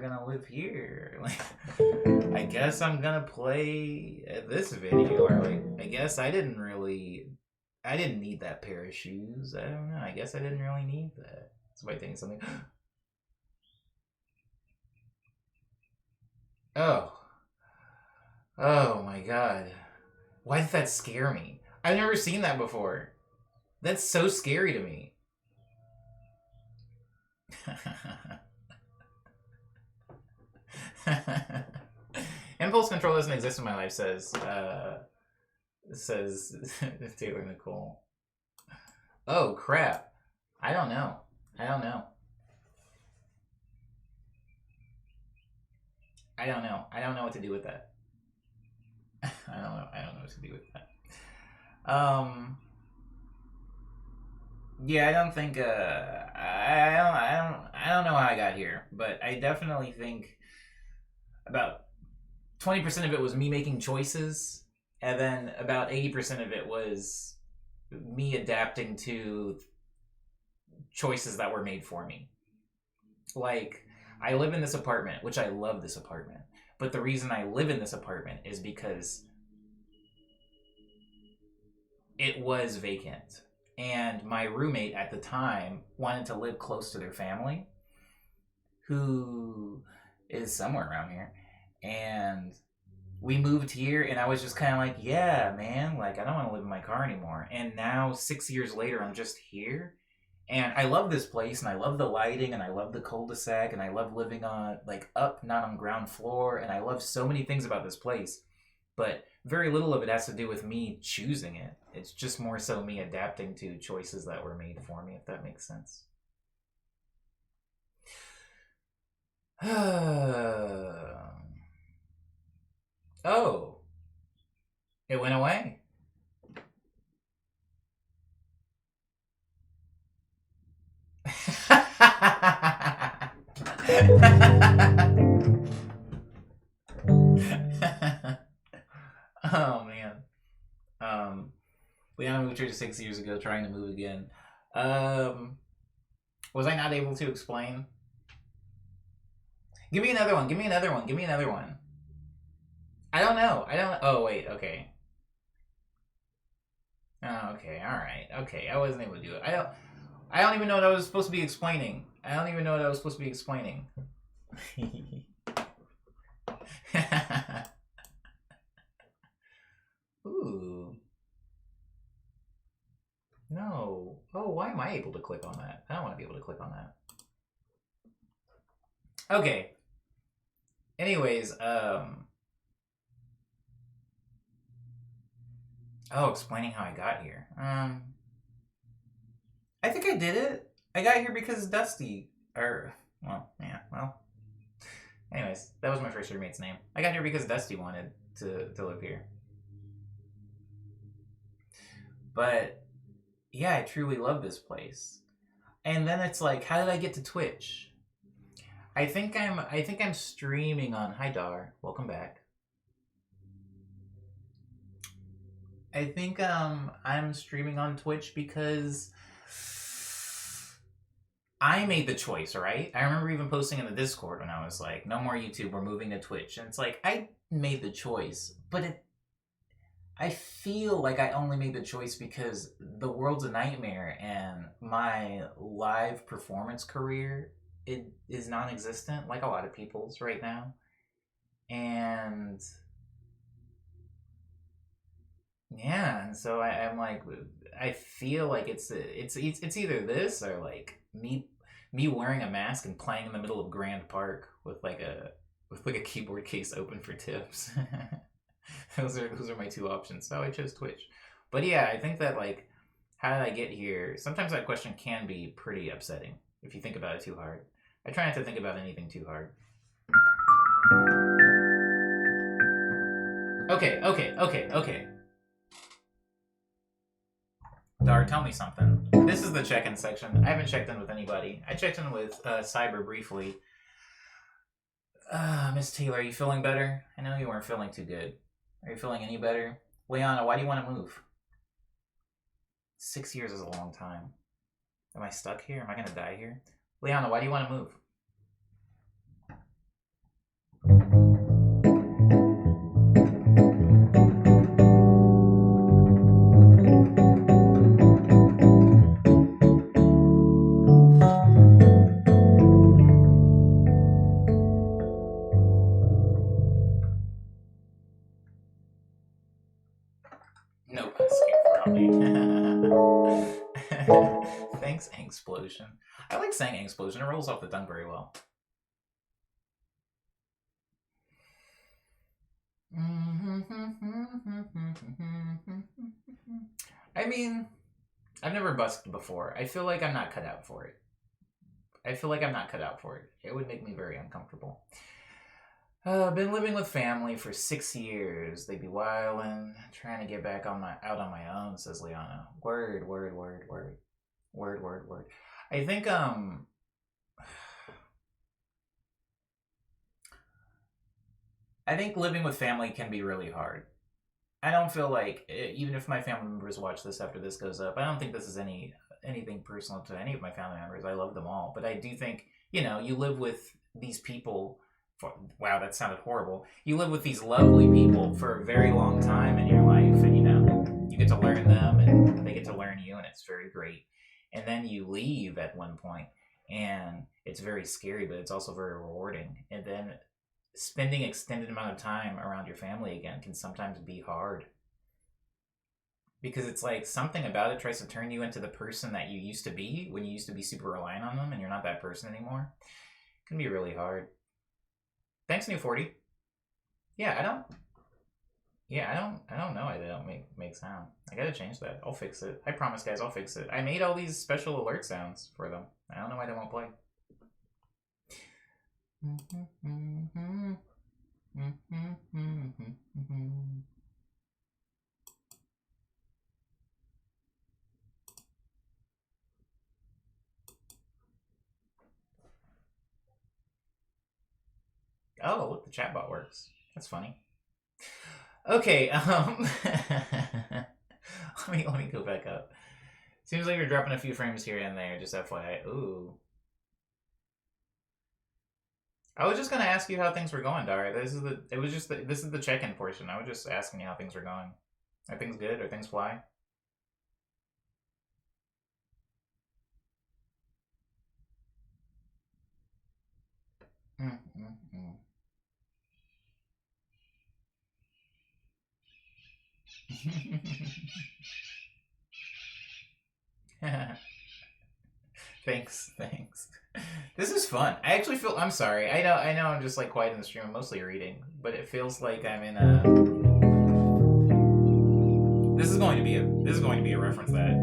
gonna live here. Like, I guess I'm gonna play this video, or like, I guess I didn't need that pair of shoes. I don't know. I guess I didn't really need that. Somebody thinking something. Oh. Oh my god. Why did that scare me? I've never seen that before. That's so scary to me. Impulse control doesn't exist in my life, says Taylor Nicole. Oh crap. I don't know. I don't know what to do with that. I don't know what to do with that. Yeah, I don't think I don't know how I got here, but I definitely think about 20% of it was me making choices, and then about 80% of it was me adapting to choices that were made for me. Like, I live in this apartment, which I love this apartment, but the reason I live in this apartment is because it was vacant. And my roommate at the time wanted to live close to their family, who is somewhere around here. And we moved here, and I was just kind of like, yeah, man, like, I don't want to live in my car anymore. And now, 6 years later, I'm just here. And I love this place, and I love the lighting, and I love the cul-de-sac, and I love living on, like, up, not on ground floor. And I love so many things about this place. But very little of it has to do with me choosing it. It's just more so me adapting to choices that were made for me, if that makes sense. Oh, it went away. Oh man. Leon moved here 6 years ago, trying to move again. Was I not able to explain? Give me another one. Give me another one. Give me another one. I don't know. I don't. Oh wait. Okay. Oh, okay. All right. Okay. I wasn't able to do it. I don't even know what I was supposed to be explaining. I don't even know what I was supposed to be explaining. Ooh. No. Oh, why am I able to click on that? I don't want to be able to click on that. Okay. Anyways, oh, explaining how I got here. I think I did it. I got here because Dusty, well, yeah, well. Anyways, that was my first roommate's name. I got here because Dusty wanted to live here. But yeah, I truly love this place. And then it's like, how did I get to Twitch? I think I'm streaming on. Hi Dar, welcome back. I think I'm streaming on Twitch because I made the choice, right? I remember even posting in the Discord when I was like, no more YouTube, we're moving to Twitch. And it's like, I made the choice, but I feel like I only made the choice because the world's a nightmare and my live performance career, it is non-existent, like a lot of people's right now. And yeah, and so I'm like, I feel like it's either this or like me wearing a mask and playing in the middle of Grand Park with like a keyboard case open for tips. those are my two options. So I chose Twitch. But yeah, I think that like, how did I get here? Sometimes that question can be pretty upsetting if you think about it too hard. I try not to think about anything too hard. Okay. Dar, tell me something. This is the check-in section. I haven't checked in with anybody. I checked in with Cyber briefly. Miss Taylor, are you feeling better? I know you weren't feeling too good. Are you feeling any better? Liana, why do you want to move? 6 years is a long time. Am I stuck here? Am I gonna die here? Liana, why do you want to move? Nope, skip from me. Thanks, Explosion. I like saying Explosion. It rolls off the tongue very well. I mean, I've never busked before. I feel like I'm not cut out for it. It would make me very uncomfortable. Been living with family for 6 years. They be wildin', trying to get back out on my own, says Liana. Word. I think living with family can be really hard. I don't feel like, even if my family members watch this after this goes up, I don't think this is anything personal to any of my family members. I love them all, but I do think, you live with these people. Wow, that sounded horrible. You live with these lovely people for a very long time in your life, and you get to learn them, and they get to learn you, and it's very great. And then you leave at one point, and it's very scary, but it's also very rewarding. And then spending extended amount of time around your family again can sometimes be hard, because it's like something about it tries to turn you into the person that you used to be when you used to be super reliant on them, and you're not that person anymore. It can be really hard. Thanks, New 40. Yeah, I don't know why they don't make sound. I gotta change that. I'll fix it. I promise, guys, I'll fix it. I made all these special alert sounds for them. I don't know why they won't play. Oh, look, the chatbot works. That's funny. Okay, let me go back up. Seems like you're dropping a few frames here and there, just FYI. Ooh. I was just gonna ask you how things were going, Dara. This is the check-in portion. I was just asking you how things were going. Are things good? Are things fly? Thanks. This is fun. I actually feel. I'm sorry. I know. I'm just like quiet in the stream. I'm mostly reading, but it feels like I'm in a. This is going to be a reference that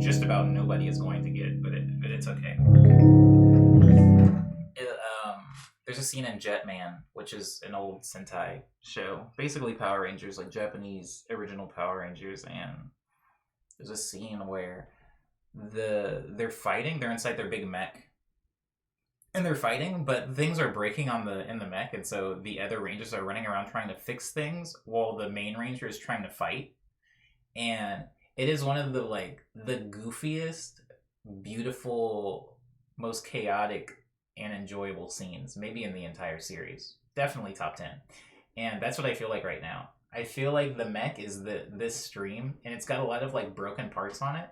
just about nobody is going to get, but it's okay. There's a scene in Jetman, which is an old Sentai show, basically Power Rangers, like Japanese original Power Rangers, and there's a scene where they're fighting. They're inside their big mech, and they're fighting, but things are breaking in the mech, and so the other rangers are running around trying to fix things while the main ranger is trying to fight. And it is one of the goofiest, beautiful, most chaotic and enjoyable scenes, maybe in the entire series. Definitely top 10. And that's what I feel like right now. I feel like the mech is this stream, and it's got a lot of like broken parts on it.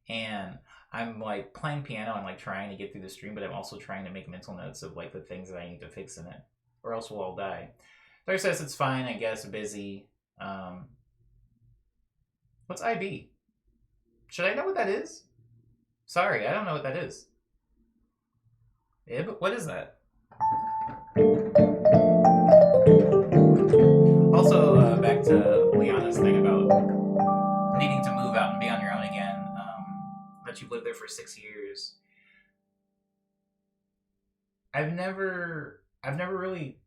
And I'm like playing piano and like trying to get through the stream, but I'm also trying to make mental notes of like the things that I need to fix in it, or else we'll all die. Dar says it's fine, I guess, busy. What's IB? Should I know what that is? Sorry, I don't know what that is. Ib? What is that? Also, back to Liana's thing about needing to move out and be on your own again. That you've lived there for 6 years. I've never really,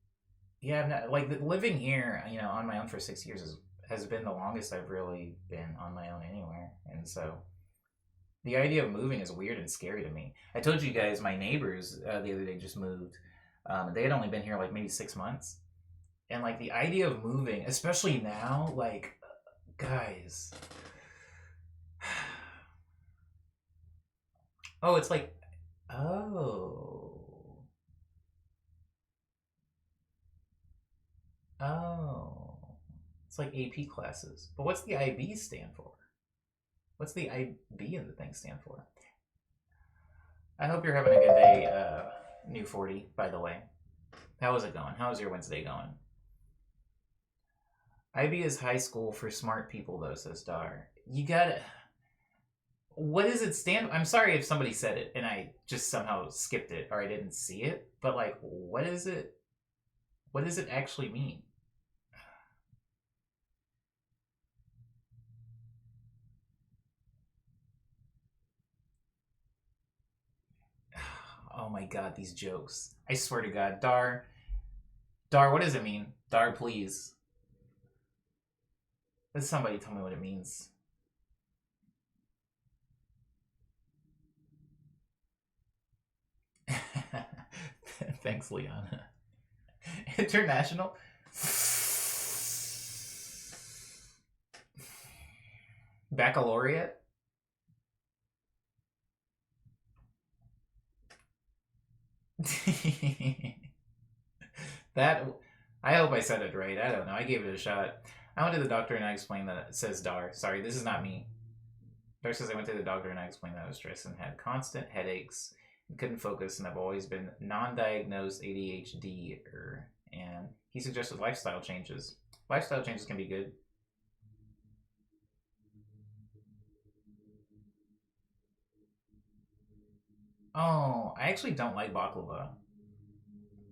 like living here, on my own for 6 years has been the longest I've really been on my own anywhere. And so the idea of moving is weird and scary to me. I told you guys my neighbors the other day just moved. They had only been here like maybe 6 months. And like the idea of moving, especially now, like, guys. Oh, it's like, oh. Oh. It's like AP classes. But what's the IB stand for? What's the IB in the thing stand for? I hope you're having a good day, New 40, by the way. How is it going? How's your Wednesday going? IB is high school for smart people, though, says Dar. You gotta... What does it stand? I'm sorry if somebody said it and I just somehow skipped it or I didn't see it, but like, what is it? What does it actually mean? Oh my god, these jokes. I swear to god. Dar, what does it mean? Dar, please. Let somebody tell me what it means. Thanks, Liana. International? Baccalaureate? That, I hope I said it right. I don't know. I gave it a shot. I went to the doctor and I explained that it says Dar. Sorry, this is not me. Dar says I went to the doctor and I explained that I was stressed and had constant headaches and couldn't focus, and I've always been non-diagnosed ADHD. And he suggested lifestyle changes. Lifestyle changes can be good. Oh, I actually don't like baklava.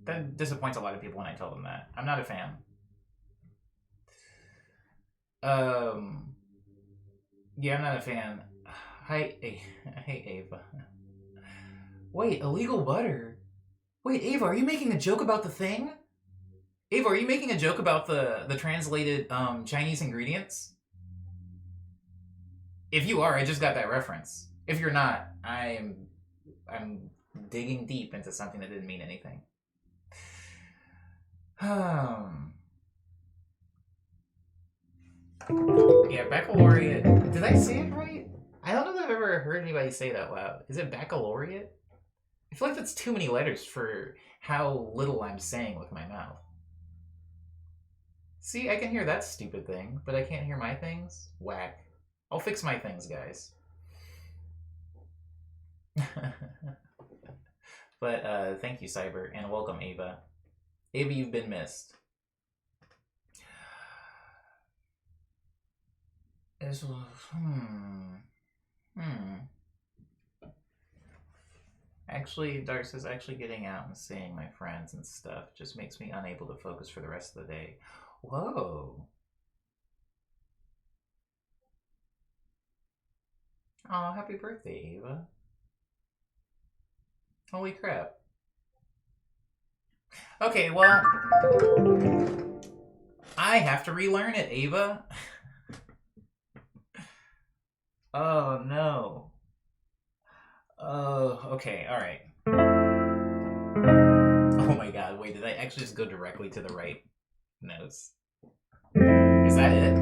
That disappoints a lot of people when I tell them that. I'm not a fan. Yeah, I'm not a fan. Hi, hey, Ava. Wait, illegal butter? Wait, Ava, are you making a joke about the thing? Ava, are you making a joke about the translated Chinese ingredients? If you are, I just got that reference. If you're not, I'm digging deep into something that didn't mean anything. Yeah, baccalaureate. Did I say it right? I don't know if I've ever heard anybody say it out loud. Is it baccalaureate? I feel like that's too many letters for how little I'm saying with my mouth. See, I can hear that stupid thing, but I can't hear my things? Whack. I'll fix my things, guys. But thank you, Cyber, and welcome, Ava. Ava, you've been missed. Actually, Dark says, actually getting out and seeing my friends and stuff just makes me unable to focus for the rest of the day. Whoa. Oh, happy birthday, Ava. Holy crap. Okay, well, I have to relearn it, Ava. Oh, no. Oh, okay, alright. Oh my god, wait, did I actually just go directly to the right notes? Is that it?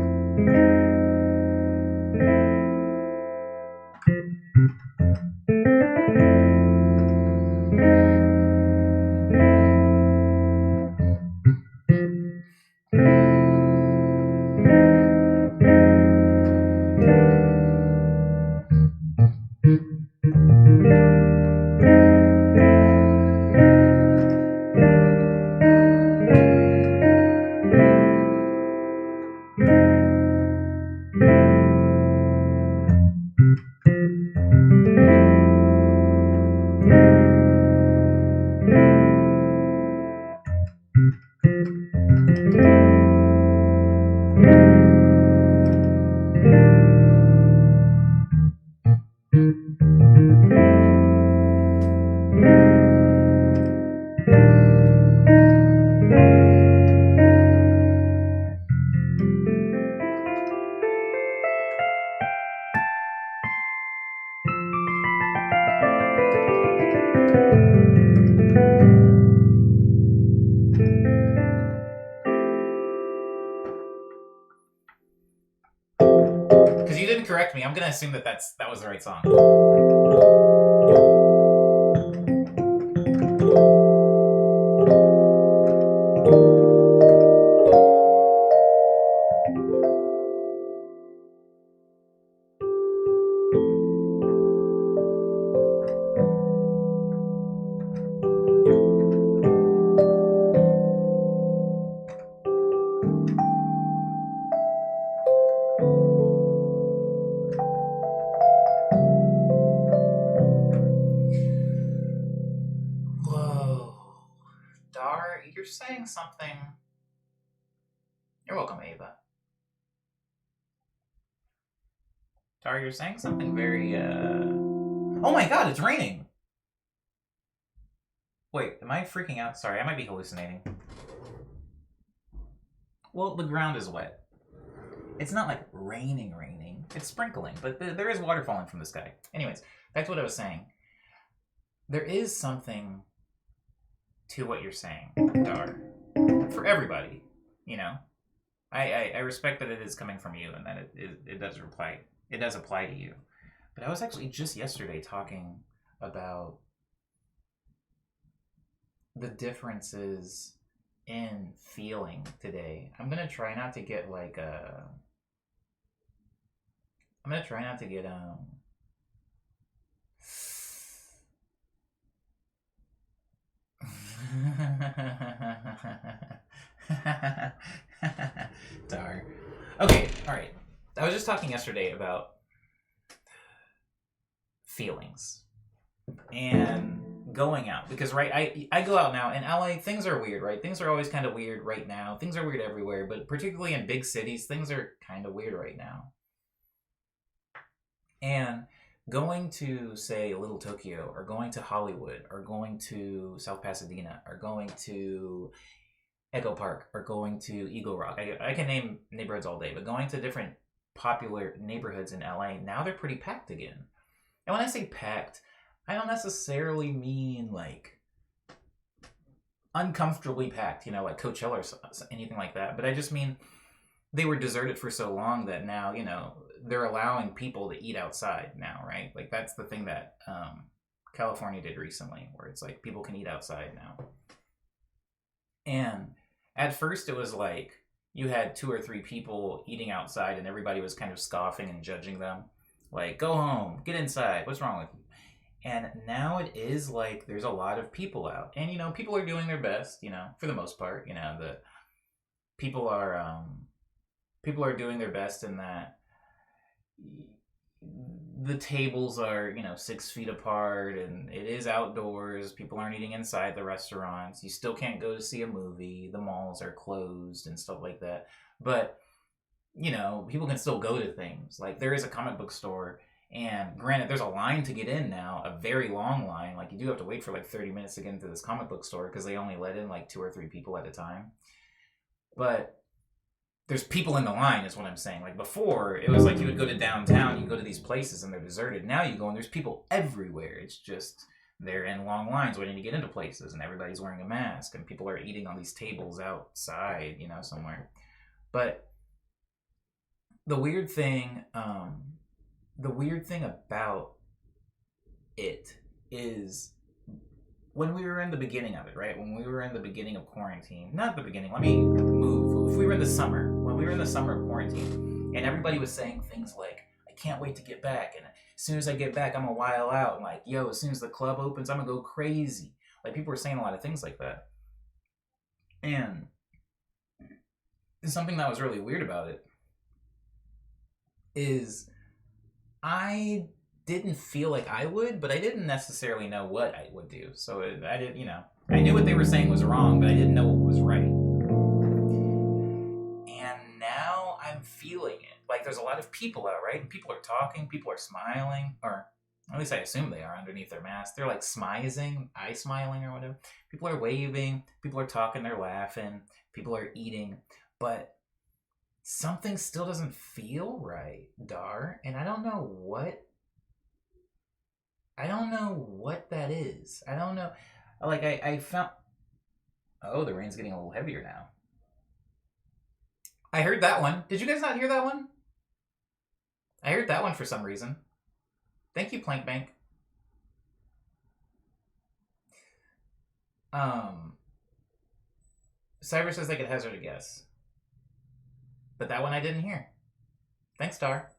correct me. I'm gonna assume that that was the right song. Whoa. Dar, you're saying something. You're welcome, Ava. Dar, you're saying something very, Oh my god, it's raining! Wait, am I freaking out? Sorry, I might be hallucinating. Well, the ground is wet. It's not like raining. It's sprinkling, but there is water falling from the sky. Anyways, back to what I was saying. There is something to what you're saying, Dar. For everybody, you know. I respect that it is coming from you and that it does apply to you. But I was actually just yesterday talking about the differences in feeling today. I'm gonna try not to get like I'm gonna try not to get Dar. Okay, alright. I was just talking yesterday about feelings and going out because I go out now in LA. Things are weird, right? Things are always kind of weird right now. Things are weird everywhere, but particularly in big cities, things are kind of weird right now. And going to, say, Little Tokyo, or going to Hollywood, or going to South Pasadena, or going to Echo Park, or going to Eagle Rock. I can name neighborhoods all day, but going to different popular neighborhoods in LA, now they're pretty packed again. And when I say packed, I don't necessarily mean like uncomfortably packed, you know, like Coachella or anything like that. But I just mean they were deserted for so long that now, you know, they're allowing people to eat outside now, right? Like that's the thing that California did recently, where it's like people can eat outside now. And at first it was like you had 2 or 3 people eating outside and everybody was kind of scoffing and judging them. Like, go home, get inside, what's wrong with you? And now it is like there's a lot of people out. And, you know, people are doing their best, you know, for the most part. You know, the people are doing their best in that the tables are, you know, 6 feet apart and it is outdoors. People aren't eating inside the restaurants. You still can't go to see a movie. The malls are closed and stuff like that. But, you know, people can still go to things. Like there is a comic book store, and granted, there's a line to get in now, a very long line. Like you do have to wait for like 30 minutes to get into this comic book store because they only let in like 2 or 3 people at a time. But there's people in the line is what I'm saying. Like before, it was like you would go to downtown, you go to these places and they're deserted. Now you go and there's people everywhere. It's just they're in long lines waiting to get into places and everybody's wearing a mask and people are eating on these tables outside, you know, somewhere. But the weird thing about it is when we were in the beginning of it, right? When we were in the beginning of quarantine, not the beginning, let me move. If we were in the summer, when we were in the summer of quarantine, and everybody was saying things like, I can't wait to get back, and as soon as I get back, I'm gonna while out, and like, yo, as soon as the club opens, I'm gonna go crazy. Like, people were saying a lot of things like that. And something that was really weird about it is I didn't feel like I would, but I didn't necessarily know what I would do. So I didn't, you know, I knew what they were saying was wrong, but I didn't know what was right. And now I'm feeling it. Like there's a lot of people out, right? And people are talking, people are smiling, or at least I assume they are underneath their mask. They're like smizing, eye smiling or whatever. People are waving, people are talking, they're laughing, people are eating, but something still doesn't feel right, Dar, and I don't know what that is. I don't know. Like, I found... Oh, the rain's getting a little heavier now. I heard that one. Did you guys not hear that one? I heard that one for some reason. Thank you, Plank Bank. Cyber says they could hazard a guess. But that one I didn't hear. Thanks, Star.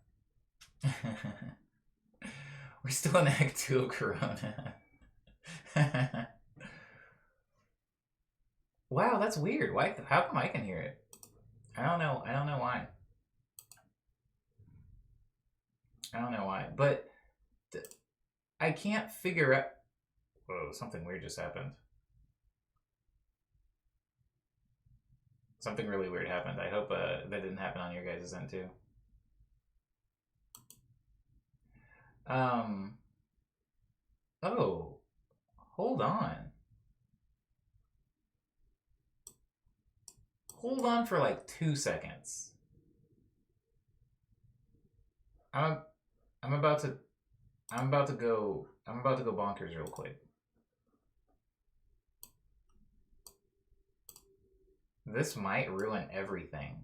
We're still in Act 2 of Corona. Wow, that's weird. Why? How come I can hear it? I don't know. I don't know why. I don't know why. But I can't figure out... Whoa, something weird just happened. Something really weird happened. I hope that didn't happen on your guys' end too. Oh, hold on. Hold on for like 2 seconds. I'm about to go bonkers real quick. This might ruin everything.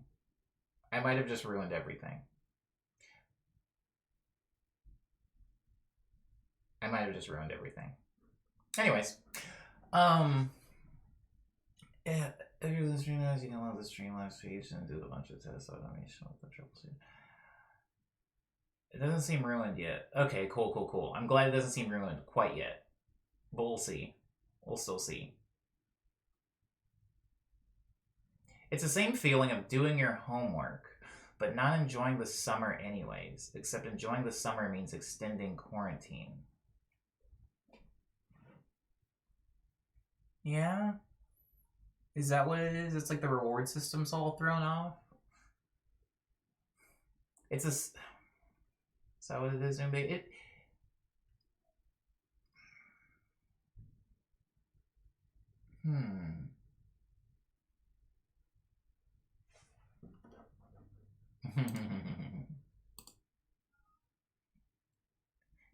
I might have just ruined everything. I might have just ruined everything. Anyways, yeah, if you're the stream as you can load the Streamlabs page and do a bunch of test automation with the troubleshoot. It doesn't seem ruined yet. Okay, cool. I'm glad it doesn't seem ruined quite yet. But we'll see. We'll still see. It's the same feeling of doing your homework, but not enjoying the summer anyways, except enjoying the summer means extending quarantine. Yeah? Is that what it is? It's like the reward system's all thrown off? It's a... Is that what it is, Zombie?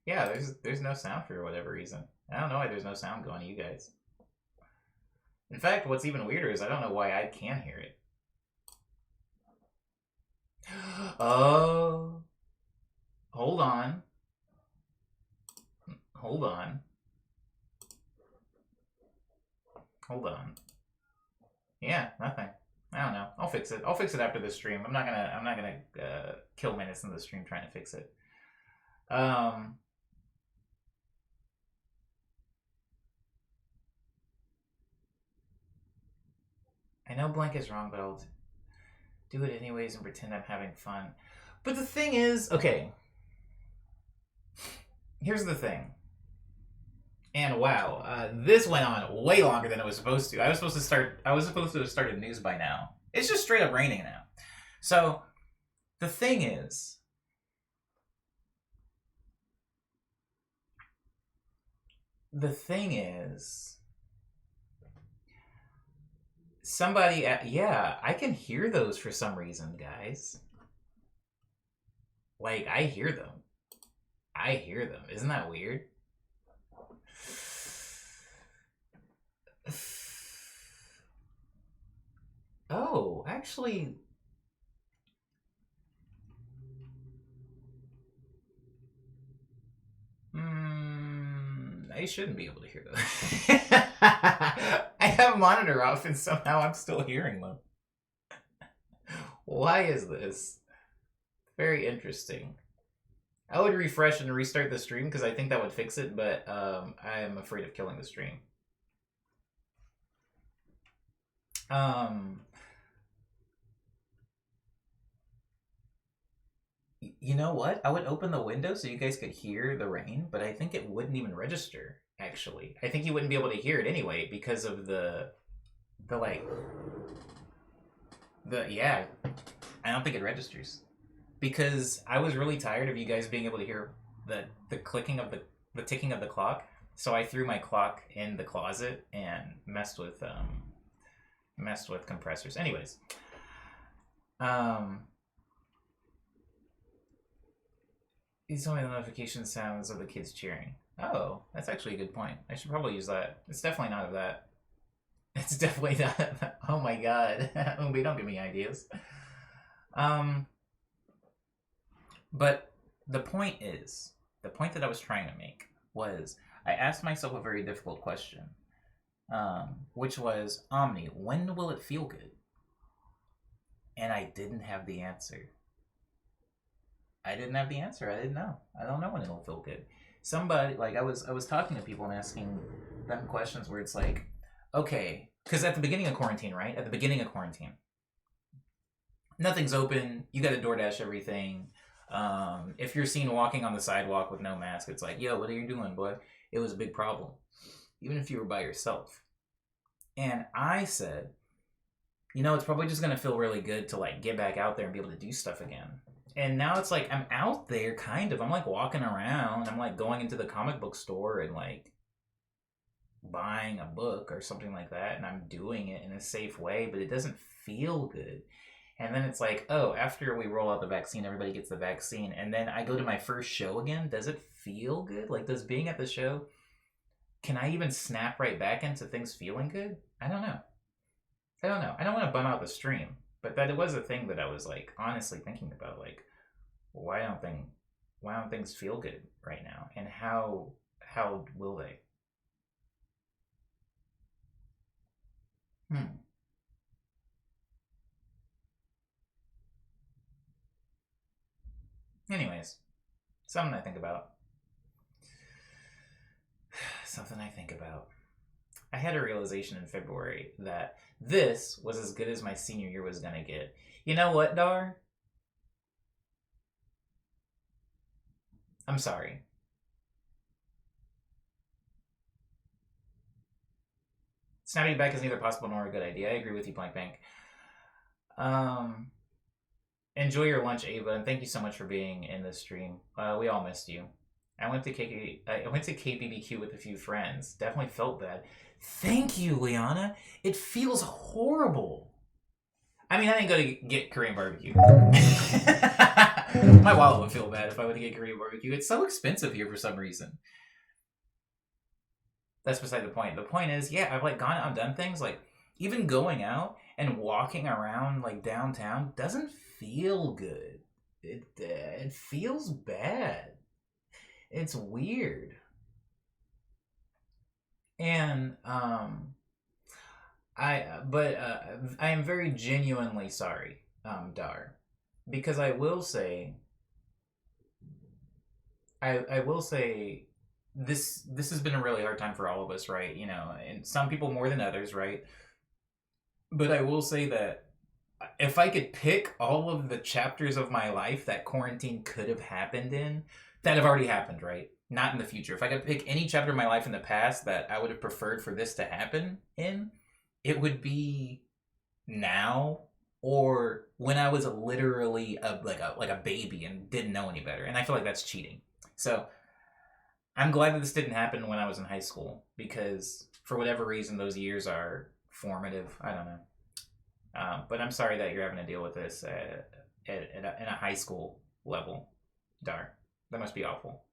Yeah, there's no sound for whatever reason. I don't know why there's no sound going to you guys. In fact, what's even weirder is I don't know why I can hear it. Oh. Hold on. Hold on. Hold on. Yeah, nothing. I don't know. I'll fix it. I'll fix it after the stream. I'm not gonna kill minutes in the stream trying to fix it. I know blank is wrong, but I'll do it anyways and pretend I'm having fun. But the thing is, okay. Here's the thing. And wow, this went on way longer than it was supposed to. I was supposed to have started news by now. It's just straight up raining now. So the thing is, somebody yeah, I can hear those for some reason, guys. Like, I hear them. Isn't that weird? Oh, actually... I shouldn't be able to hear those. I have monitor off and somehow I'm still hearing them. Why is this? Very interesting. I would refresh and restart the stream because I think that would fix it, but I am afraid of killing the stream. You know what? I would open the window so you guys could hear the rain, but I think it wouldn't even register, actually. I think you wouldn't be able to hear it anyway because of yeah, I don't think it registers. Because I was really tired of you guys being able to hear the clicking of the ticking of the clock, so I threw my clock in the closet and messed with compressors. Anyways, these told me the notification sounds of the kids cheering. Oh, that's actually a good point. I should probably use that. It's definitely not of that. It's definitely not. Oh my god. Umbi, don't give me ideas. But the point that I was trying to make was I asked myself a very difficult question, which was, Omni, when will it feel good? And I didn't have the answer. I didn't have the answer. I didn't know. I don't know when it'll feel good. Somebody, like, I was talking to people and asking them questions where it's like, okay, because at the beginning of quarantine, right? At the beginning of quarantine, nothing's open. You got to DoorDash everything. If you're seen walking on the sidewalk with no mask, it's like, yo, what are you doing, boy? It was a big problem, even if you were by yourself. And I said, you know, it's probably just gonna feel really good to like get back out there and be able to do stuff again. And now it's like I'm out there, kind of. I'm like walking around. I'm like going into the comic book store and like buying a book or something like that, and I'm doing it in a safe way, but it doesn't feel good. And then it's like, oh, after we roll out the vaccine, everybody gets the vaccine, and then I go to my first show again. Does it feel good? Like, does being at the show, can I even snap right back into things feeling good? I don't know. I don't want to bum out the stream, but that it was a thing that I was like honestly thinking about. Like, why don't things feel good right now, and how will they? Anyways, something I think about. Something I think about. I had a realization in February that this was as good as my senior year was gonna get. You know what, Dar? I'm sorry. Snapping back is neither possible nor a good idea. I agree with you, Blank Bank. Enjoy your lunch, Ava, and thank you so much for being in this stream. We all missed you. I went to KBBQ with a few friends. Definitely felt bad. Thank you, Liana. It feels horrible. I mean, I didn't go to get Korean barbecue. My wallet would feel bad if I went to get Korean barbecue. It's so expensive here for some reason. That's beside the point. The point is, yeah, I've like gone out and done things. Like, even going out and walking around like downtown doesn't feel good. It feels bad. It's weird. And I am very genuinely sorry, Dar, because I will say this has been a really hard time for all of us, right? You know, and some people more than others, right? But I will say that if I could pick all of the chapters of my life that quarantine could have happened in, that have already happened, right? Not in the future. If I could pick any chapter of my life in the past that I would have preferred for this to happen in, it would be now or when I was literally like a baby and didn't know any better. And I feel like that's cheating. So I'm glad that this didn't happen when I was in high school, because for whatever reason those years are formative. I don't know. But I'm sorry that you're having to deal with this in a high school level, Dar. That must be awful.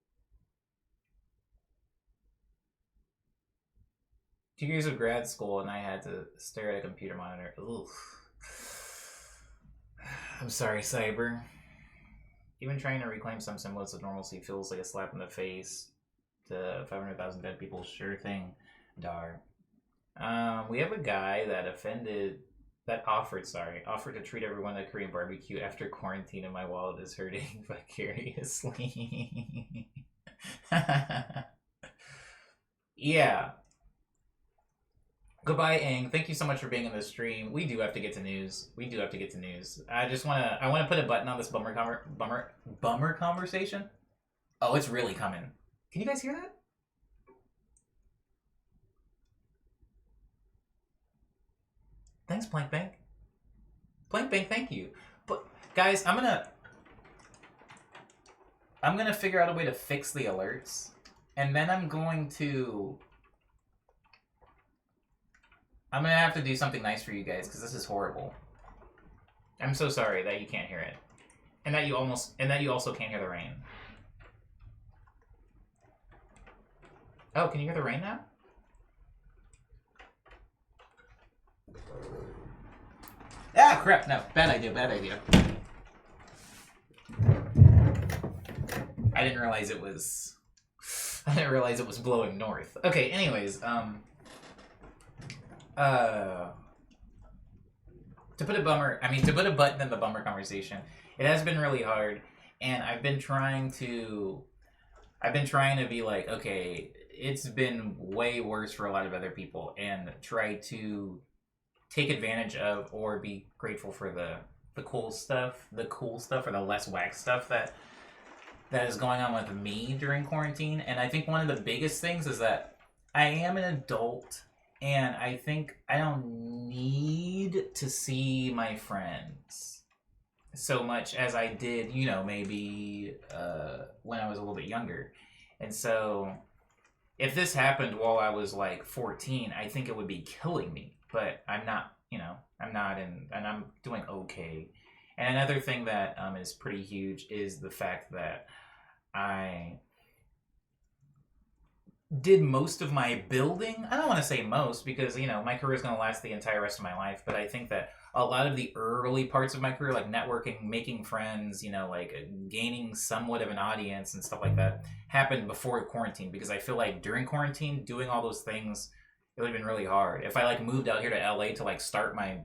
2 years of grad school and I had to stare at a computer monitor. Oof. I'm sorry, Cyber. Even trying to reclaim some semblance of normalcy feels like a slap in the face to 500,000 dead people. Sure thing, Dar. We have a guy that offered to treat everyone to Korean barbecue after quarantine, and my wallet is hurting vicariously. Yeah. Goodbye, Aang. Thank you so much for being in the stream. We do have to get to news. I want to put a button on this bummer conversation. Oh, it's really coming. Can you guys hear that? Thanks, Plank Bank. Plank Bank, thank you. But guys, I'm gonna figure out a way to fix the alerts, and then I'm gonna have to do something nice for you guys, because this is horrible. I'm so sorry that you can't hear it, and that you also can't hear the rain. Oh, can you hear the rain now? Ah, crap! No, bad idea. I didn't realize it was. I didn't realize it was blowing north. Okay. Anyways, to put a button in the bummer conversation, it has been really hard, and I've been trying to be like, okay, it's been way worse for a lot of other people, and try to take advantage of or be grateful for the cool stuff, or the less whack stuff that is going on with me during quarantine. And I think one of the biggest things is that I am an adult, and I think I don't need to see my friends so much as I did, maybe when I was a little bit younger. And so if this happened while I was like 14, I think it would be killing me. But I'm not, and I'm doing okay. And another thing that is pretty huge is the fact that I did most of my building. I don't want to say most because, my career is going to last the entire rest of my life. But I think that a lot of the early parts of my career, like networking, making friends, like gaining somewhat of an audience and stuff like that, happened before quarantine. Because I feel like during quarantine, doing all those things, it would have been really hard. If I like moved out here to LA to like start my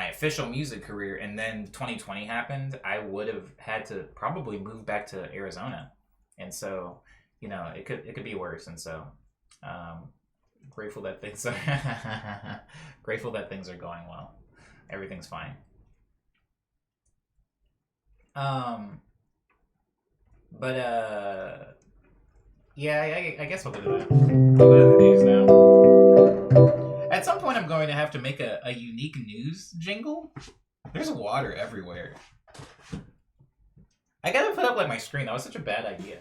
official music career, and then 2020 happened, I would have had to probably move back to Arizona. And so, it could be worse. And so, grateful that things are grateful that things are going well. Everything's fine. But yeah, I guess we'll go to the news now. At some point, I'm going to have to make a unique news jingle. There's water everywhere. I gotta put up like my screen. That was such a bad idea.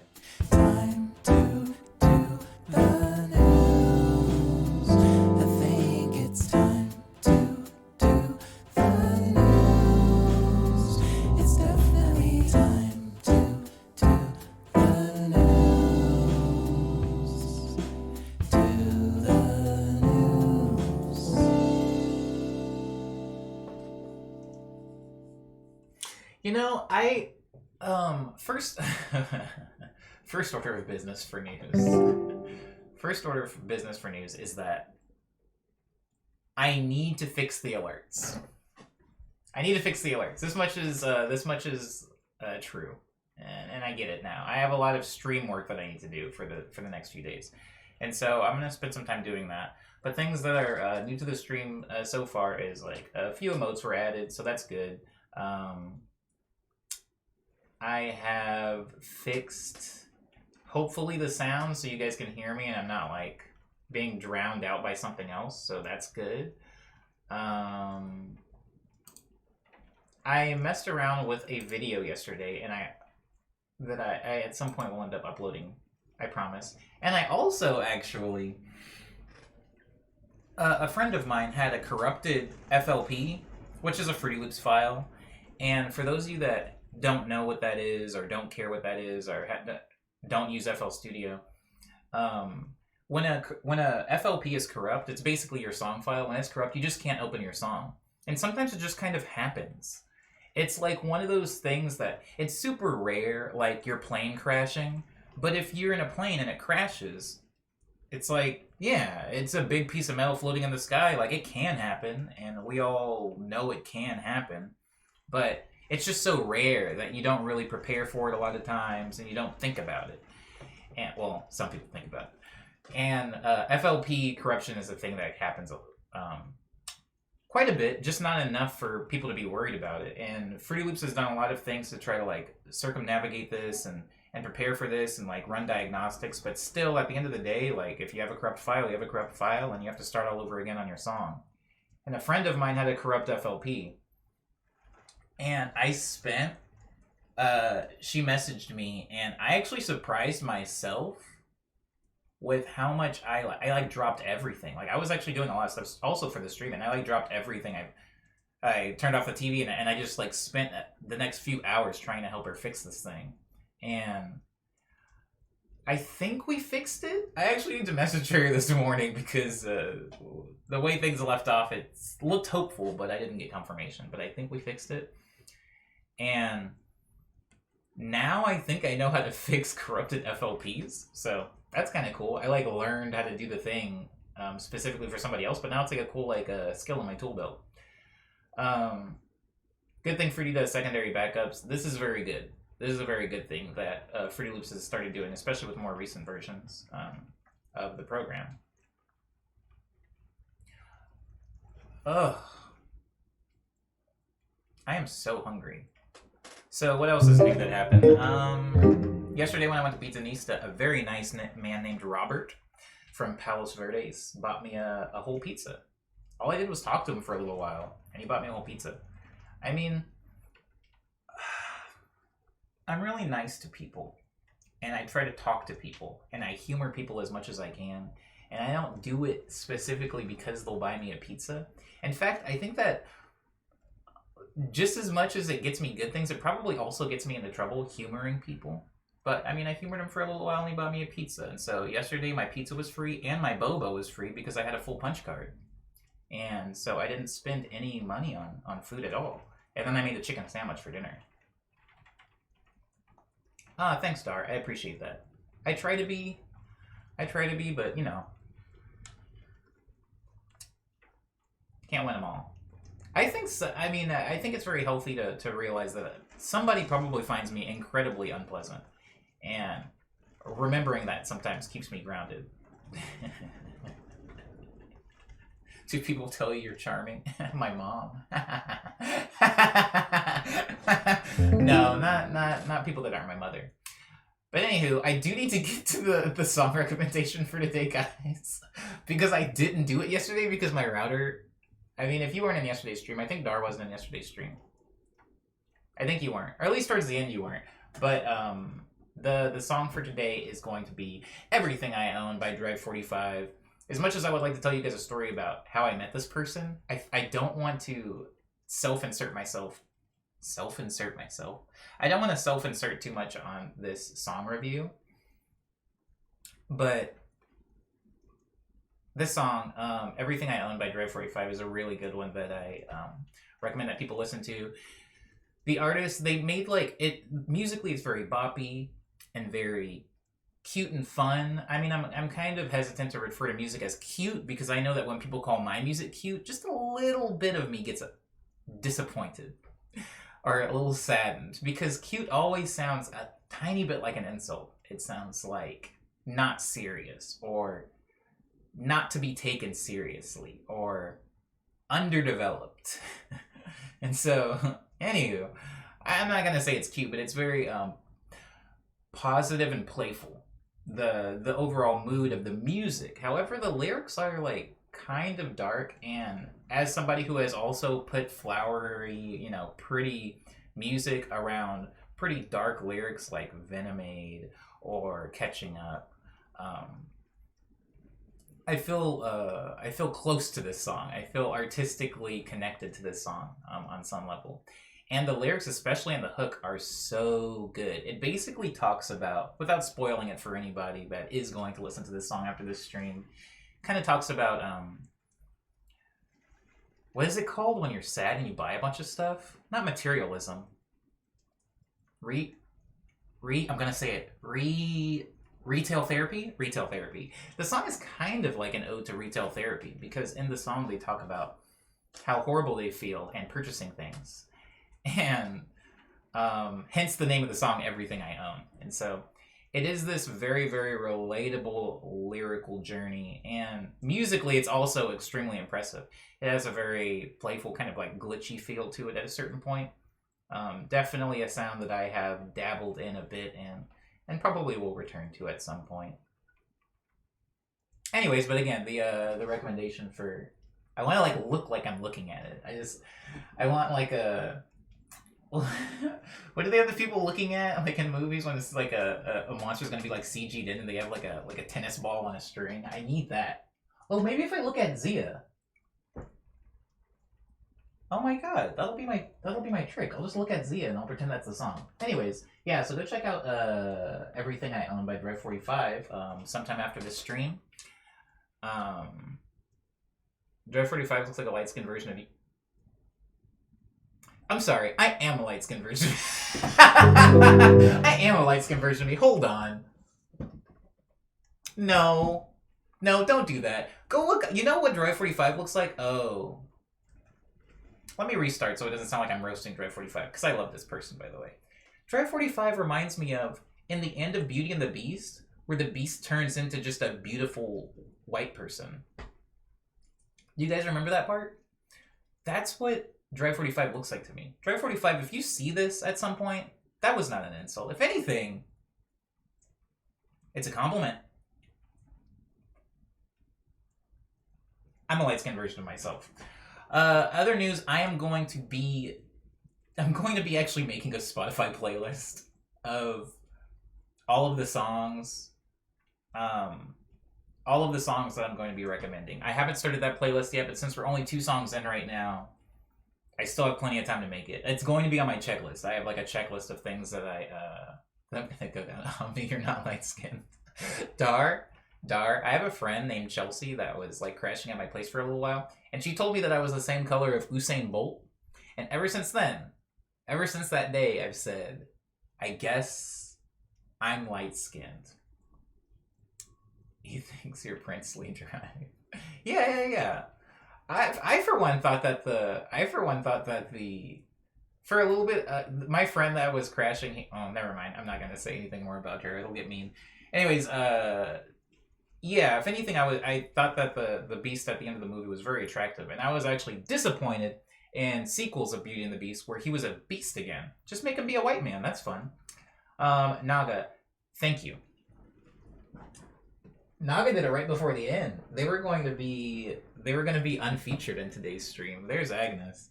Time to do the news. I think it's time to do the news. It's definitely time to do the news. Do the news. First order of business for news. First order of business for news is that I need to fix the alerts. This much is true, and I get it now. I have a lot of stream work that I need to do for the next few days, and so I'm gonna spend some time doing that. But things that are new to the stream so far is like a few emotes were added, so that's good. I have fixed, hopefully, the sound so you guys can hear me and I'm not like being drowned out by something else, so that's good. I messed around with a video yesterday, and I at some point will end up uploading, I promise. And I also actually, a friend of mine had a corrupted FLP, which is a Fruity Loops file. And for those of you that don't know what that is, or don't care what that is, or don't use FL Studio, when a FLP is corrupt, it's basically your song file. When it's corrupt, you just can't open your song, and sometimes it just kind of happens. It's like one of those things that it's super rare, like your plane crashing. But if you're in a plane and it crashes, it's like, yeah, it's a big piece of metal floating in the sky. Like, it can happen, and we all know it can happen, but it's just so rare that you don't really prepare for it a lot of times, and you don't think about it. And well, some people think about it. And FLP corruption is a thing that happens quite a bit, just not enough for people to be worried about it. And Fruity Loops has done a lot of things to try to like circumnavigate this and prepare for this and like run diagnostics. But still, at the end of the day, like if you have a corrupt file, you have a corrupt file, and you have to start all over again on your song. And a friend of mine had a corrupt FLP. And I spent, she messaged me, and I actually surprised myself with how much I dropped everything. Like, I was actually doing a lot of stuff also for the stream, and I like dropped everything. I turned off the TV, and I just like spent the next few hours trying to help her fix this thing. And I think we fixed it. I actually need to message her this morning because the way things left off, it looked hopeful, but I didn't get confirmation. But I think we fixed it. And Now I think I know how to fix corrupted FLPs, so that's kind of cool. I like learned how to do the thing specifically for somebody else, but now it's like a cool like skill in my tool belt. Um, Good thing Fruity does secondary backups. This is very good. This is a very good thing that Fruity Loops has started doing, especially with more recent versions of the program. Ugh. I am so hungry. So what else is new that happened? Yesterday when I went to Pizzanista, a very nice man named Robert from Palos Verdes bought me a whole pizza. All I did was talk to him for a little while, and he bought me a whole pizza. I mean, I'm really nice to people, and I try to talk to people, and I humor people as much as I can, and I don't do it specifically because they'll buy me a pizza. In fact, I think that just as much as it gets me good things, it probably also gets me into trouble humoring people. But, I mean, I humored him for a little while, and he bought me a pizza. And so yesterday, my pizza was free, and my boba was free because I had a full punch card. And so I didn't spend any money on food at all. And then I made a chicken sandwich for dinner. Thanks, Dar. I appreciate that. I try to be, but, you know. Can't win them all. I think so. I mean, I think it's very healthy to realize that somebody probably finds me incredibly unpleasant. And remembering that sometimes keeps me grounded. Do people tell you you're charming? My mom. No, not people that aren't my mother. But anywho, I do need to get to the song recommendation for today, guys. Because I didn't do it yesterday because my router... I mean, if you weren't in yesterday's stream, I think Dar wasn't in yesterday's stream. I think you weren't. Or at least towards the end you weren't. But the song for today is going to be Everything I Own by Drive 45. As much as I would like to tell you guys a story about how I met this person, I don't want to self-insert myself. Self-insert myself? I don't want to self-insert too much on this song review. But this song, Everything I Own by Drive 45, is a really good one that I recommend that people listen to. The artist, they made like it musically, it's very boppy and very cute and fun. I mean, I'm kind of hesitant to refer to music as cute because I know that when people call my music cute, just a little bit of me gets disappointed or a little saddened because cute always sounds a tiny bit like an insult. It sounds like not serious or not to be taken seriously or underdeveloped. And so, anywho, I'm not gonna say it's cute, but it's very positive and playful. The overall mood of the music. However, the lyrics are like kind of dark, and as somebody who has also put flowery, you know, pretty music around pretty dark lyrics like Venomade or Catching Up, I feel close to this song. I feel artistically connected to this song on some level. And the lyrics, especially in the hook, are so good. It basically talks about, without spoiling it for anybody that is going to listen to this song after this stream, kind of talks about, what is it called when you're sad and you buy a bunch of stuff? Not materialism. I'm gonna say it. Retail therapy? Retail therapy. The song is kind of like an ode to retail therapy because in the song they talk about how horrible they feel and purchasing things. And hence the name of the song, Everything I Own. And so it is this very, very relatable lyrical journey. And musically, it's also extremely impressive. It has a very playful, kind of like glitchy feel to it at a certain point. Definitely a sound that I have dabbled in a bit and probably will return to at some point. Anyways, but again, the recommendation for... I want to like look like I'm looking at it. I want like a... What do they have the people looking at like in movies when it's like a monster's gonna be like CG'd in and they have like a tennis ball on a string? I need that. Oh, maybe if I look at Zia. Oh my god, that'll be my trick. I'll just look at Zia and I'll pretend that's the song. Anyways, yeah, so go check out Everything I Own by Drive 45 sometime after this stream. Drive 45 looks like a light-skinned version of I'm sorry. I am a light skin version. I am a light skin version of me. Hold on. No. No, don't do that. Go look. You know what Drive 45 looks like? Oh. Let me restart so it doesn't sound like I'm roasting Drive 45, because I love this person, by the way. Drive 45 reminds me of in the end of Beauty and the Beast, where the Beast turns into just a beautiful white person. You guys remember that part? That's what Drive 45 looks like to me. Drive 45, if you see this at some point, that was not an insult. If anything, it's a compliment. I'm a light-skinned version of myself. Other news, I'm going to be actually making a Spotify playlist of all of the songs that I'm going to be recommending. I haven't started that playlist yet, but since we're only 2 songs in right now, I still have plenty of time to make it. It's going to be on my checklist. I have like a checklist of things that I'm gonna go down. You're not light skinned. Dar, I have a friend named Chelsea that was like crashing at my place for a little while, and she told me that I was the same color of Usain Bolt. And ever since that day, I've said, I guess I'm light skinned. He thinks you're princely drive. Yeah. I for one thought that for a little bit, my friend that was crashing. Oh, never mind. I'm not gonna say anything more about her. It'll get mean. Anyways, yeah. If anything, I thought that the Beast at the end of the movie was very attractive, and I was actually disappointed in sequels of Beauty and the Beast where he was a beast again. Just make him be a white man. That's fun. Naga, thank you. Naga did it right before the end. They were going to be unfeatured in today's stream. There's Agnes.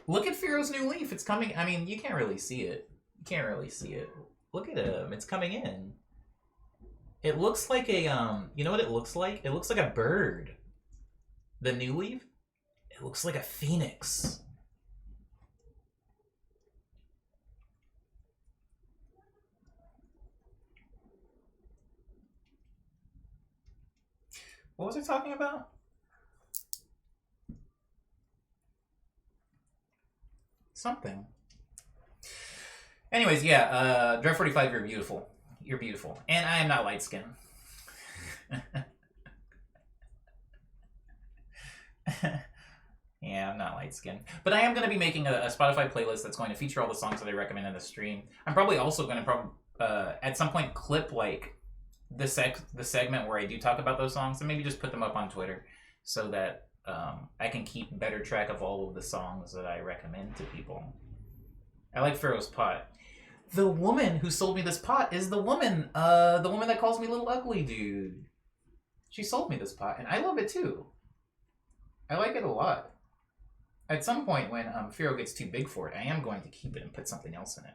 Look at Firo's new leaf. It's coming. I mean, you can't really see it. Look at him. It's coming in. It looks like a you know what it looks like? It looks like a bird. The new leaf? It looks like a phoenix. What was I talking about? Something. Anyways, yeah, Dread 45, you're beautiful. You're beautiful. And I am not light skinned. Yeah, I'm not light skinned. But I am going to be making a Spotify playlist that's going to feature all the songs that I recommend in the stream. I'm probably also going to at some point clip like the segment where I do talk about those songs and maybe just put them up on Twitter so that I can keep better track of all of the songs that I recommend to people. I like Pharaoh's pot. The woman who sold me this pot is the woman that calls me little ugly dude. She sold me this pot and I love it too. I like it a lot. At some point when Pharaoh gets too big for it, I am going to keep it and put something else in it.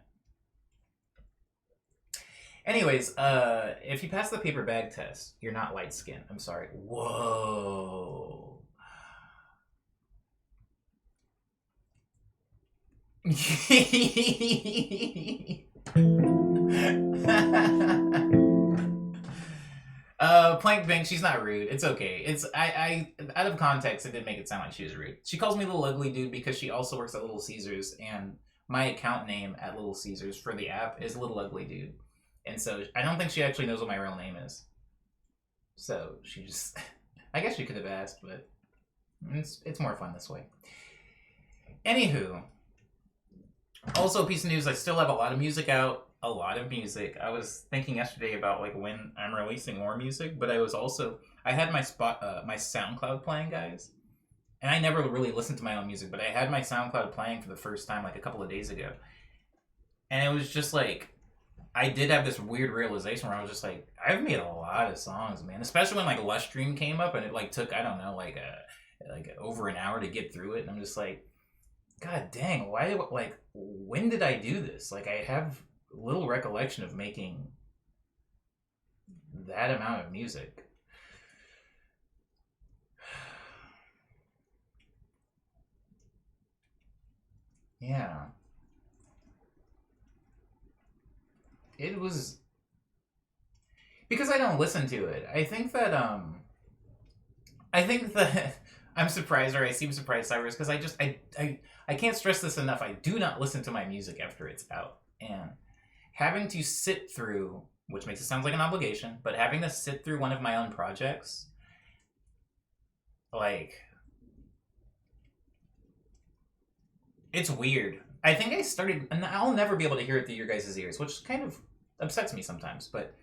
Anyways, if you pass the paper bag test, you're not light skinned. I'm sorry. Whoa. Plank Bang, she's not rude. It's okay. It's I out of context, it did make it sound like she was rude. She calls me Little Ugly Dude because she also works at Little Caesars, and my account name at Little Caesars for the app is Little Ugly Dude. And so I don't think she actually knows what my real name is. So she just I guess she could have asked, but it's more fun this way. Anywho, also a piece of news, I still have a lot of music out. A lot of music. I was thinking yesterday about like when I'm releasing more music, but I had my my SoundCloud playing, guys. And I never really listened to my own music, but I had my SoundCloud playing for the first time like a couple of days ago. And it was just like I did have this weird realization where I was just like, I've made a lot of songs, man. Especially when like Lush Dream came up and it like took, I don't know, like over an hour to get through it. And I'm just like, God dang, when did I do this? Like I have little recollection of making that amount of music. Yeah. It was because I don't listen to it. I think that I'm surprised, or I seem surprised, Cyrus, because I can't stress this enough. I do not listen to my music after it's out, and having to sit through, which makes it sound like an obligation, but having to sit through one of my own projects, like, it's weird. I think I started, and I'll never be able to hear it through your guys' ears, which kind of upsets me sometimes, but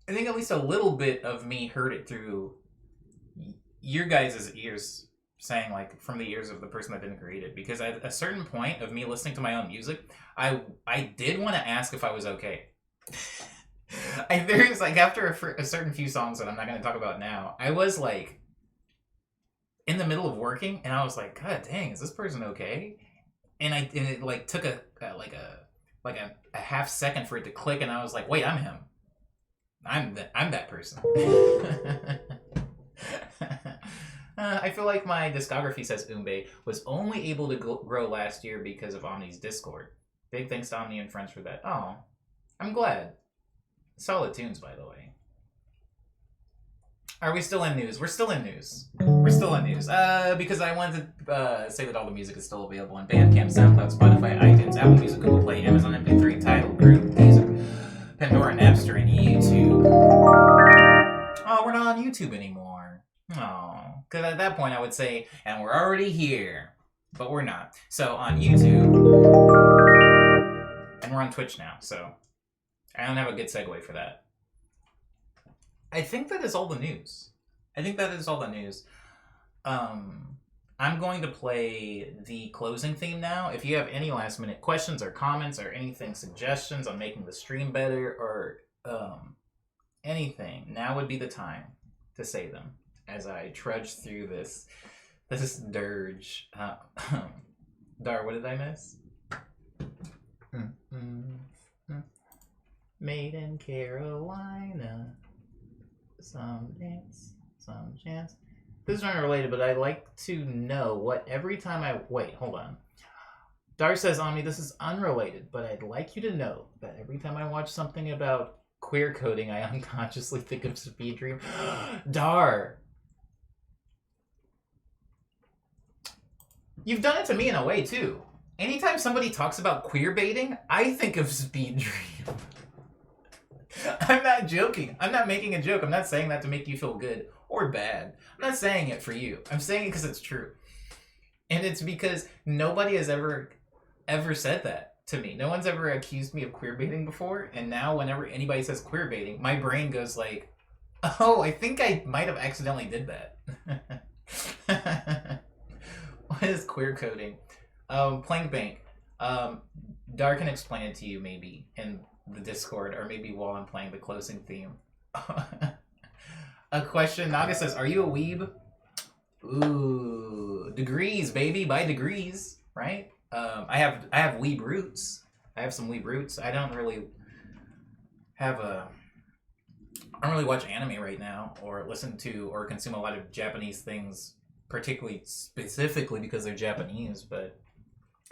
I think at least a little bit of me heard it through your guys' ears, saying like from the ears of the person that didn't create it. Because at a certain point of me listening to my own music, I did want to ask if I was okay. There's like after a certain few songs that I'm not going to talk about now, I was like in the middle of working, and I was like, God dang, is this person okay? And it like took a half second for it to click, and I was like, wait, I'm him. I'm that person. I feel like my discography, says Umbe, was only able to grow last year because of Omni's Discord. Big thanks to Omni and friends for that. Oh, I'm glad. Solid tunes, by the way. Are we still in news? We're still in news. We're still in news. Because I wanted to say that all the music is still available on Bandcamp, SoundCloud, Spotify, iTunes, Apple Music, Google Play, Amazon MP3, Tidal, Groove, Deezer, Pandora, Napster, and YouTube. Oh, we're not on YouTube anymore. Oh, because at that point I would say, and we're already here, but we're not. So on YouTube, and we're on Twitch now, so I don't have a good segue for that. I think that is all the news. I'm going to play the closing theme now. If you have any last minute questions or comments or anything, suggestions on making the stream better or anything, now would be the time to say them as I trudge through this dirge. Dar, what did I miss? Made in Carolina. Some dance, some chance. This is unrelated, but I'd like to know what every time I... Wait, hold on. Dar says, Omni, this is unrelated, but I'd like you to know that every time I watch something about queer coding, I unconsciously think of Speed Dream. Dar! You've done it to me in a way, too. Anytime somebody talks about queer baiting, I think of Speed Dream. I'm not joking. I'm not making a joke. I'm not saying that to make you feel good or bad. I'm not saying it for you. I'm saying it because it's true. And it's because nobody has ever said that to me. No one's ever accused me of queer baiting before. And now whenever anybody says queer baiting, my brain goes like, oh, I think I might have accidentally did that. What is queer coding? Playing Bank. Dar can explain it to you maybe in the Discord, or maybe while I'm playing the closing theme. A question. Naga says, "Are you a weeb?" Ooh, degrees, baby, by degrees, right? I have weeb roots. I have some weeb roots. I don't really watch anime right now, or listen to or consume a lot of Japanese things, particularly specifically because they're Japanese. But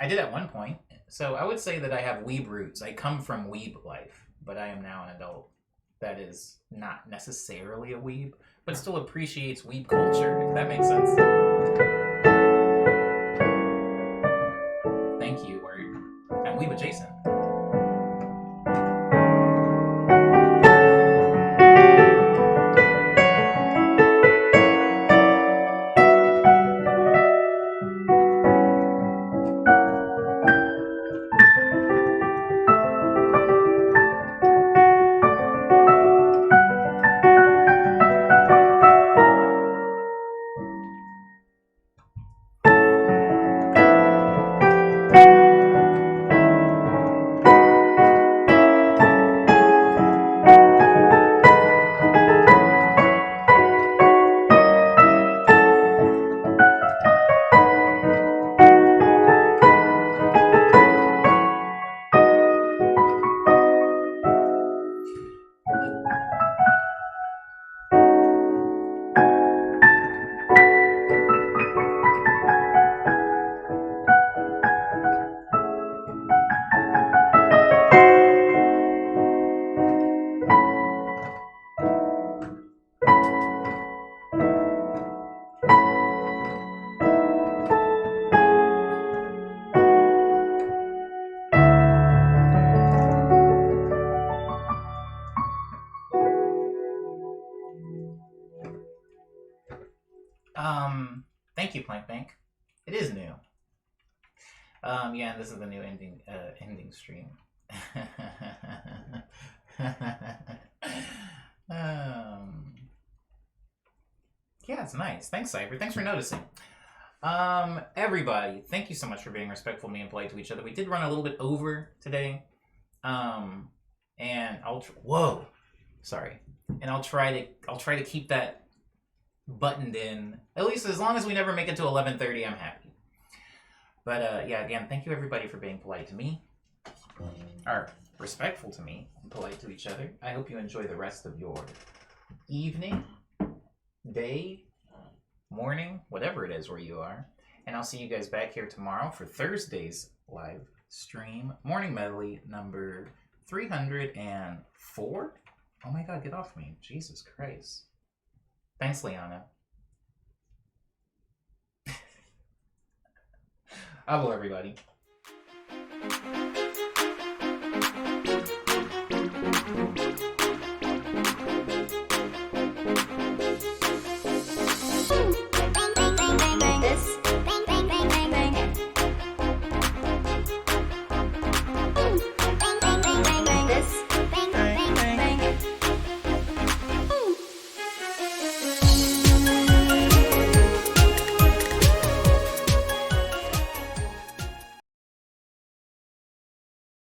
I did at one point. So I would say that I have weeb roots. I come from weeb life, but I am now an adult that is not necessarily a weeb, but still appreciates weeb culture, if that makes sense. Thank you, word. I'm weeb adjacent. Yeah, this is the new ending stream. Yeah, it's nice. Thanks, Cyber. Thanks for noticing. Everybody, thank you so much for being respectful, me, and polite to each other. We did run a little bit over today. And whoa, sorry. And I'll try to keep that buttoned in, at least as long as we never make it to 11:30. I'm happy. But yeah, again, thank you everybody for being polite to me, or respectful to me, and polite to each other. I hope you enjoy the rest of your evening, day, morning, whatever it is where you are. And I'll see you guys back here tomorrow for Thursday's live stream, Morning Medley number 304. Oh my god, get off me. Jesus Christ. Thanks, Liana. Hello, everybody.